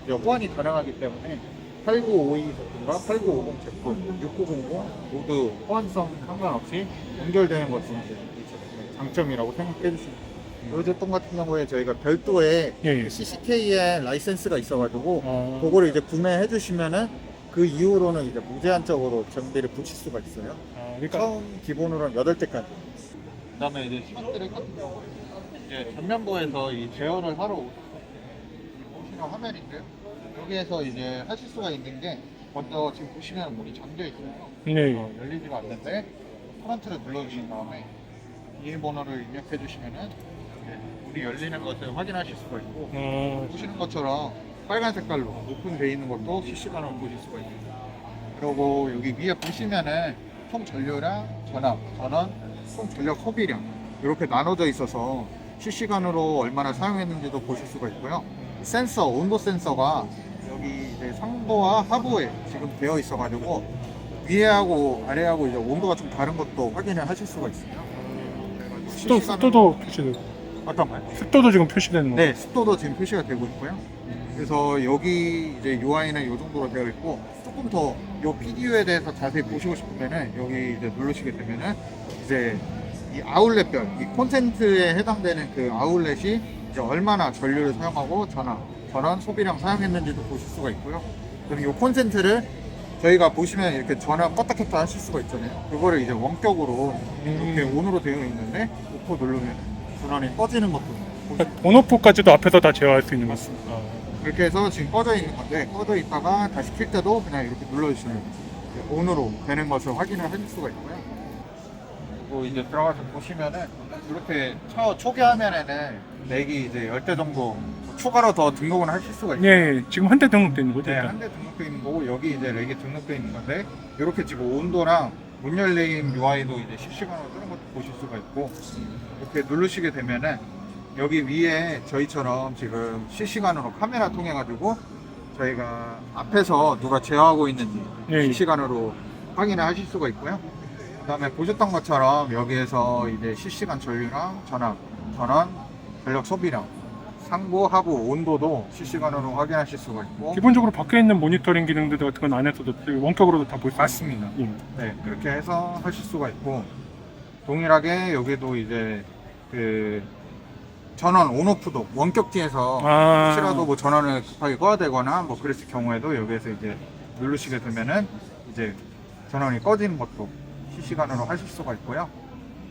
호환이 가능하기 때문에 8952 제품과 8950 제품, 6900 모두 호환성 상관없이 연결되는 것이 이제 이 제품의 장점이라고 생각해 주시면 됩니다. 이 제품 같은 경우에 저희가 별도의 예. CCK의 라이센스가 있어가지고 그거를 이제 구매해 주시면은 그 이후로는 이제 무제한적으로 장비를 붙일 수가 있어요. 그러니까 처음 기본으로는 8대까지. 그다음에 이제 스마트랙 같은 경우는 이제 전면부에서 이 제어를 하러 보시는 화면인데요. 여기에서 이제 하실 수가 있는 게 먼저 지금 보시면 문이 잠겨 있어요. 네. 열리지가 않는데 커런트를 눌러주신 다음에 비밀번호를 입력해 주시면은 문이 열리는 것을 확인하실 수가 있고 보시는 것처럼 빨간 색깔로 오픈되어 있는 것도 실시간으로 보실 수가 있습니다. 그리고 여기 위에 보시면은 총 전류량, 전압, 전원, 총 전력 소비량 이렇게 나눠져 있어서 실시간으로 얼마나 사용했는지도 보실 수가 있고요. 센서, 온도 센서가 여기 이제 상부와 하부에 지금 되어 있어가지고 위에하고 아래하고 이제 온도가 좀 다른 것도 확인을 하실 수가 있어요. 습도도 표시되고 어떤 거요? 습도도 지금 표시되는 거. 네, 습도도 지금 표시가 되고 있고요. 그래서 여기 이제 UI는 이 정도로 되어 있고 조금 더 이 PDU에 대해서 자세히 보시고 싶으면은 여기 이제 누르시게 되면은 이제 이 아울렛별, 이 콘센트에 해당되는 그 아울렛이 이제 얼마나 전류를 사용하고 전원 소비량 사용했는지도 보실 수가 있고요. 그럼 이 콘센트를 저희가 보시면 이렇게 전원 껐다 켰다 하실 수가 있잖아요. 그거를 이제 원격으로 이렇게 온으로 되어 있는데 오프 누르면 전원이 꺼지는 것도 온오프까지도 앞에서 다 제어할 수 있는 거. 맞습니다. 그렇게 해서 지금 꺼져 있는 건데 꺼져 있다가 다시 킬 때도 그냥 이렇게 눌러주시면 온으로 되는 것을 확인을 하실 수가 있고요. 그리고 이제 들어가서 보시면은 이렇게 초기 화면에는 렉이 이제 10대 정도 추가로 더 등록을 하실 수가 있어요. 예, 지금 한 대 등록되는 거죠. 네, 일단. 한 대 등록되어 있는 거고 여기 이제 렉이 등록되어 있는 건데 이렇게 지금 온도랑 문 열림 UI도 이제 실시간으로 뜨는 것도 보실 수가 있고 이렇게 누르시게 되면은 여기 위에 저희처럼 지금 실시간으로 카메라 통해 가지고 저희가 앞에서 누가 제어하고 있는지 예. 실시간으로 확인을 하실 수가 있고요. 그다음에 보셨던 것처럼 여기에서 이제 실시간 전류랑 전압, 전원, 전력 소비량, 상부, 하부, 온도도 실시간으로 확인하실 수가 있고 기본적으로 밖에 있는 모니터링 기능들 같은 건 안에서도 원격으로도 다 볼 수 맞습니다. 예. 네, 그렇게 해서 하실 수가 있고 동일하게 여기도 이제 그 전원 온오프도 원격지에서 혹시라도 뭐 전원을 급하게 꺼야 되거나 뭐 그랬을 경우에도 여기에서 이제 누르시게 되면은 이제 전원이 꺼지는 것도 실시간으로 하실 수가 있고요.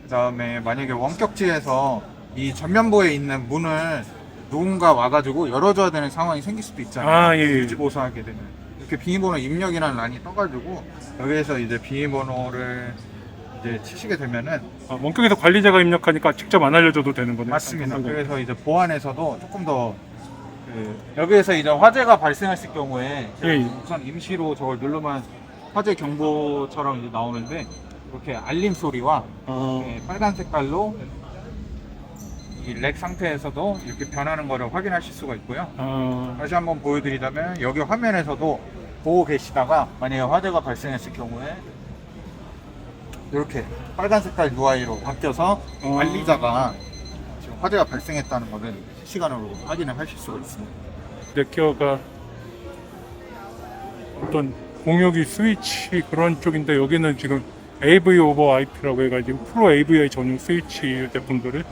그 다음에 만약에 원격지에서 이 전면부에 있는 문을 누군가 와가지고 열어줘야 되는 상황이 생길 수도 있잖아요. 예. 유지 보수하게 되면 이렇게 비밀번호 입력이라는 란이 떠가지고 여기에서 이제 비밀번호를 이제 치시게 되면은 원격에서 관리자가 입력하니까 직접 안 알려줘도 되는 거네요. 맞습니다. 그래서 이제 보안에서도 조금 더 여기에서 이제 화재가 발생했을 경우에 예. 우선 임시로 저걸 누르면 화재 경보처럼 이제 나오는데 이렇게 알림 소리와 빨간 색깔로 이 렉 상태에서도 이렇게 변하는 거를 확인하실 수가 있고요. 다시 한번 보여드리자면 여기 화면에서도 보고 계시다가 만약에 화재가 발생했을 경우에 이렇게 빨간 색깔 UI로 바뀌어서 관리자가 지금 화재가 발생했다는 것을 실시간으로 확인을 하실 수가 있습니다. 넥기어가 어떤 공유기 스위치 그런 쪽인데 여기는 지금 AV 오버 IP라고 해가지고 프로 AVI 전용 스위치 제품들을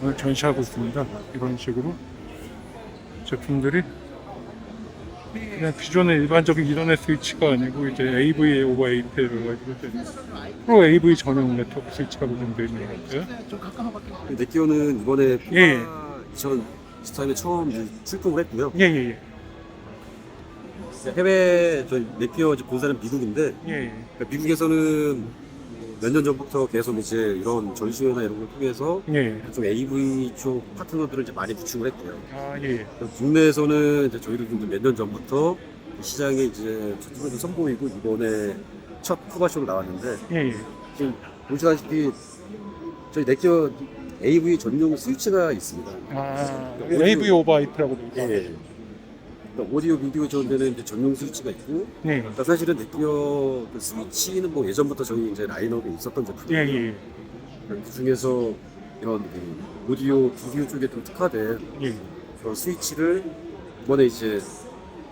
오늘 전시하고 있습니다. 이런 식으로 제품들이 그냥 기존의 일반적인 이더넷 스위치가 아니고 이제 AV 오버 IP라고 해가지고 프로 AV 전용 네트워크 스위치가 구성되어 있는 것 같아요. 넥기어는 이번에 예. 2023에 처음 이제 출품을 했고요. 예예예. 해외 저희 넥기어 이제 본사는 미국인데 예. 그러니까 미국에서는 몇 년 전부터 계속 이제 이런 전시회나 이런 걸 통해서 예. 좀 AV 쪽 파트너들을 이제 많이 구축을 했고요. 아 예. 국내에서는 이제 저희도 몇 년 전부터 이 시장에 이제 초점을 좀 선보이고 이번에 첫 쿠바쇼로 나왔는데 예. 지금 보시다시피 저희 넥기어 AV 전용 스위치가 있습니다. 아 AV 오버 IP라고 되어 있어요. 예. 그러니까 오디오 비디오 전에는 이제 전용 스위치가 있고, 네. 그러니까 사실은 넥기어 그 스위치는 뭐 예전부터 저희 이제 라인업에 있었던 제품이에요. 예. 그 중에서 이런 그 오디오 비디오 쪽에 좀 특화된 예. 그런 스위치를 이번에 이제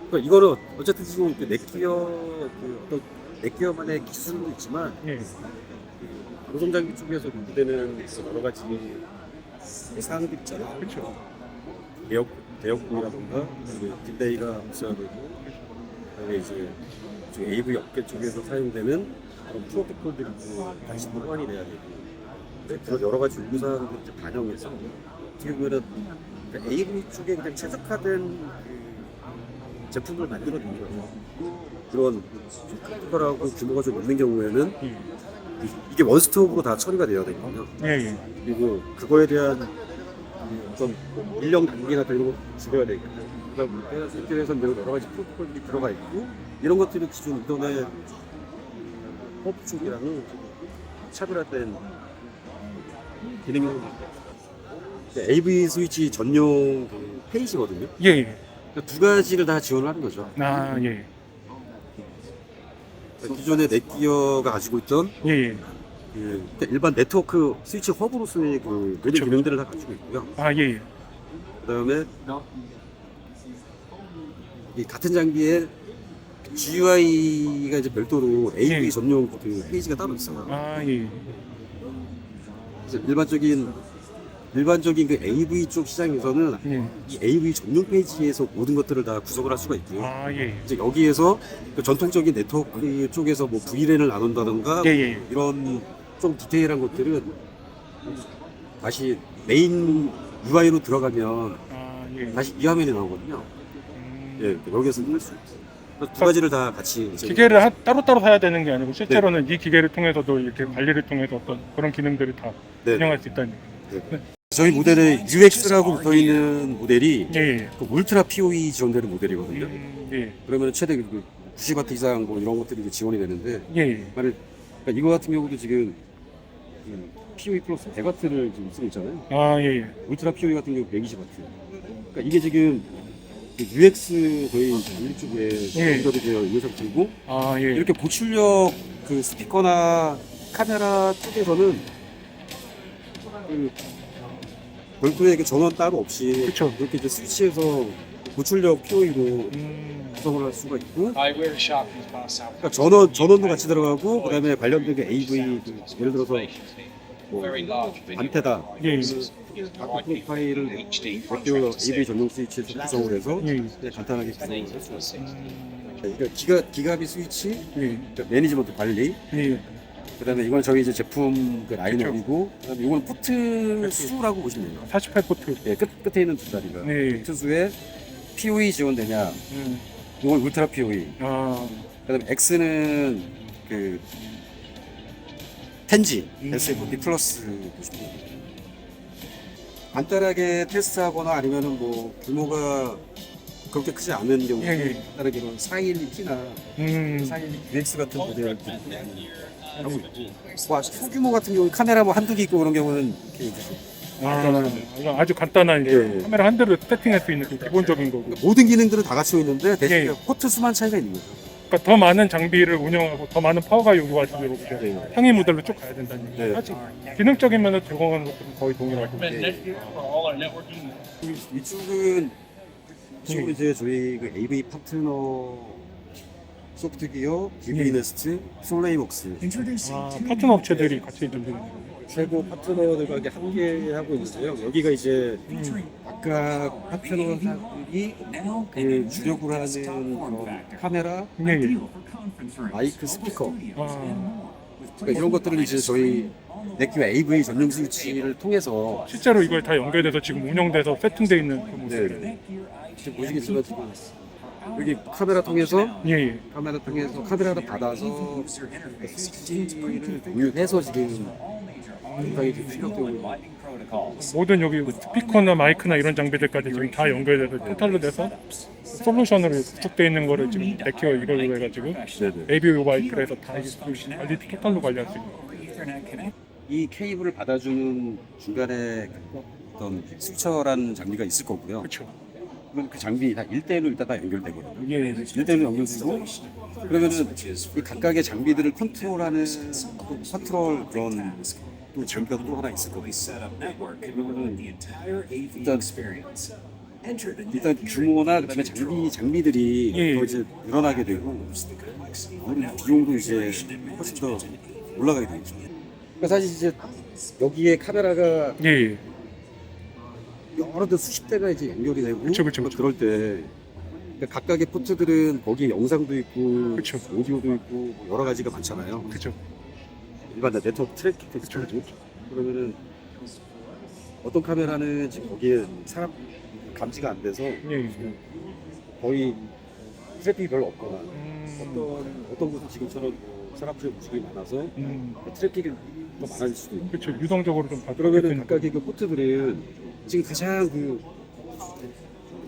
그러니까 이거는 어쨌든 지금 그 넥기어 그 어떤 넥기어만의 기술도 있지만 예. 방송 장비 쪽에서 문제되는 여러 가지 사항들 있잖아요. 그렇죠. 대역부라든가 딜레이가 없어야 되고, 그다음에 이제 AV 업계 쪽에서 사용되는 그런 프로토콜들이 다시 보완이 돼야 되고, 네, 그런 여러 가지 요구사항들을 이제 반영해서 어떻게 보면은 AV 쪽에 그냥 최적화된 그 제품을 만들어내는 거죠. 그런 좀 크리티컬하고 규모가 좀 있는 경우에는 이게 원스톱으로 다 처리가 되어야 되거든요. 예. 그리고 그거에 대한 어떤 인력 단계나 이런 거 줄여야 되겠죠. 그러다 보니까 실제에서는 여러 가지 프로토콜들이 들어가 있고, 이런 것들이 기존 이전에 허브 쪽이랑은 차별화된 기능이 AV 스위치 전용 그 페이지거든요. 예. 그러니까 두 가지를 다 지원을 하는 거죠. 아 예. 그러니까 기존의 넷기어가 가지고 있던 예. 그 일반 네트워크 스위치 허브로서의 그 모든 기능들을 다 가지고 있고요. 아 예. 그다음에 이 같은 장비에 GUI가 이제 별도로 AV 예. 전용 그 페이지가 따로 있어요. 아 예. 그래서 일반적인 그 AV 쪽 시장에서는 예. 이 AV 전용 페이지에서 모든 것들을 다 구성을 할 수가 있고요. 아 예. 이제 여기에서 그 전통적인 네트워크 쪽에서 뭐 VLAN을 나눈다든가 예. 이런 좀 디테일한 것들은 다시 메인 UI로 들어가면 아 예. 다시 이 화면이 나오거든요. 예, 여기서 할 수 있어요. 두 가지를 다 같이 이제 기계를 따로따로 사야 되는 게 아니고 실제로는 이 기계를 통해서도 이렇게 관리를 통해서 어떤 그런 기능들을 다 네. 운영할 수 있다는. 저희 모델에 UX라고 붙어 있는 모델이 예. 그 울트라 PoE 지원되는 모델이거든요. 예. 그러면 최대 90W 이상 뭐 이런 것들이 이제 지원이 되는데, 예. 그러니까 이거 같은 경우도 지금 PoE 플러스 100W를 지금 쓰고 있잖아요. 아 예. 울트라 PoE 같은 경우 120W. 그러니까 이게 지금 그 UX 저희 관리 쪽에 예. 연결이 되어 있는 상태이고, 아 예. 이렇게 고출력 그 스피커나 카메라 쪽에서는 그 별도의 이렇게 전원 따로 없이 그쵸. 이렇게 이제 스위치에서 고출력 PoE로 구성을 할 수가 있고, 그러니까 전원도 같이 들어가고, 그다음에 관련된 게 AV 그 예를 들어서 뭐 안테다 예. 아크 프로파일을 넥기어 AV 전용 스위치에서 구성을 해서 예. 그냥 간단하게 구성을 할 수가 있어요. 그러니까 기가비 스위치, 예. 그러니까 매니지먼트 관리, 예. 그다음에 이건 저희 이제 제품 그 라인업이고, 그다음에 이건 포트 수라고 보시면 돼요. 48포트. 예, 끝에 있는 두 자리가 네. 포트 수에 PoE 지원되냐, 이건 울트라 PoE. 아. 그다음에 X는 그 텐지 SF 플러스 보시면 돼요. 간단하게 테스트하거나 아니면은 뭐 규모가 그렇게 크지 않은 경우, 간단하게 뭐 412T나 412 DX 같은 모델 하고 있고, 뭐 소규모 같은 경우 카메라 뭐 한두 개 있고 그런 경우는 이렇게 이제 아주 간단한 이제 예. 카메라 한 대로 세팅할 수 있는 그 기본적인 거고. 모든 기능들은 다 갖추고 있는데 대신 예. 포트 수만 차이가 있는 거죠. 그러니까 더 많은 장비를 운영하고 더 많은 파워가 요구할수록 이제 네. 상위 모델로 쭉 가야 된다는 얘기. 네. 하지 기능적인 면을 제공하는 것들은 거의 동일하고. 이쪽은 이제 저희 그 AV 파트너 소프트기어, DB네스트, 솔레이웍스 파트너 업체들이 같이 좀 되는 거예요. 최고 파트너들과 이렇게 함께 하고 있는데요. 여기가 이제 각각 파트너들이 그 주력으로 하는 그런 카메라, 마이크, 스피커 그러니까 이런 것들을 이제 저희 넥큐 AV 전용 스위치를 통해서 실제로 이걸 다 연결돼서 지금 운영돼서 세팅돼 있는 그 모습이에요. 네. 지금 보시겠지만 지금 여기 카메라 통해서 예. 카메라를 받아서 스위치를 공유해서 지금 영상이 지금 출력되고 있는 모든 여기 스피커나 마이크나 이런 장비들까지 지금 다 연결돼서 토탈로 돼서 솔루션으로 구축되어 있는 거를 지금 넥큐어 이걸로 해가지고 AV 모바이크에서 다 관리 토탈로 관리할 수 있는. 이 케이블을 받아주는 중간에 어떤 스위처라는 장비가 있을 거고요. 그렇죠. 그러면 그 장비 다 1대1로 일단 다 연결되거든요. 예. 1대1로 연결되고 그러면은 이 각각의 장비들을 컨트롤하는 컨트롤 그런 또 장비가 또 하나 있을 거고 그러면은 일단 규모나 그다음에 장비들이 예. 더 이제 늘어나게 되고 비용도 이제 훨씬 더 올라가게 되죠. 그러니까 사실 이제 여기에 카메라가 예. 여러 대 수십 대가 이제 연결이 되고 그쵸. 그럴 때 그러니까 각각의 포트들은 거기에 영상도 있고 그쵸. 오디오도 있고 뭐 여러 가지가 많잖아요. 그렇죠. 일반 네트워크 트래킹 테스트 그러면은 어떤 카메라는 지금 거기에 사람 감지가 안 돼서 예. 거의 트래픽이 별로 없거나 어떤 곳은 지금처럼 뭐 사람들의 움직임이 많아서 트래픽이 더 많아질 수도 있고 그렇죠. 유동적으로 좀 그러면은 각각의 그 포트들은 지금 가장 그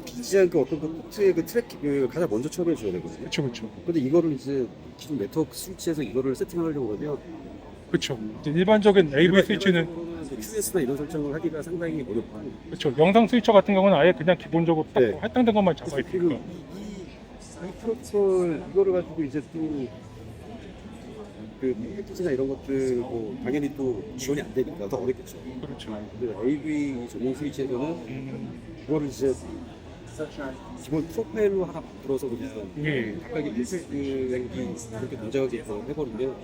비지한 그 어떤 그 포트의 그 트래픽 그 가장 먼저 처리해 줘야 되거든요. 그렇죠. 근데 이거를 이제 기존 네트워크 스위치에서 이거를 세팅하려고 하면 그렇죠. 일반적인 AV 스위치는 QS나 이런 설정을 하기가 상당히 어렵고 그렇죠. 영상 스위처 같은 경우는 아예 그냥 기본적으로 딱 네. 할당된 것만 잡아 그리고 있으니까. 이 프로토콜 이거를 가지고 이제 또 그 패키지나 이런 것들 뭐 당연히 또 지원이 안 되니까 더 어렵겠죠. 그렇죠. 근데 AV 전용 스위치에서는 그거를 이제 기본 프로파일로 하나 만들어서 그냥 예. 각각의 필터링이 그렇게 동작하게끔 해버리면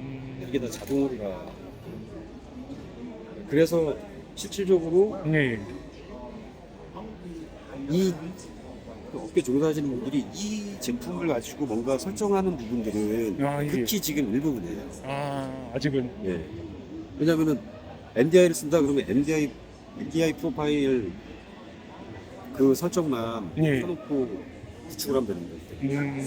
이게 다 자동으로 가. 그래서 실질적으로 예. 이 업계 종사하시는 분들이 이 제품을 가지고 뭔가 설정하는 부분들은 아, 예. 극히 지금 일부분이에요. 아직은 예. 왜냐면은 NDI를 쓴다 그러면 NDI 프로파일 그 설정만 예. 해놓고 구축을 하면 되는 거예요.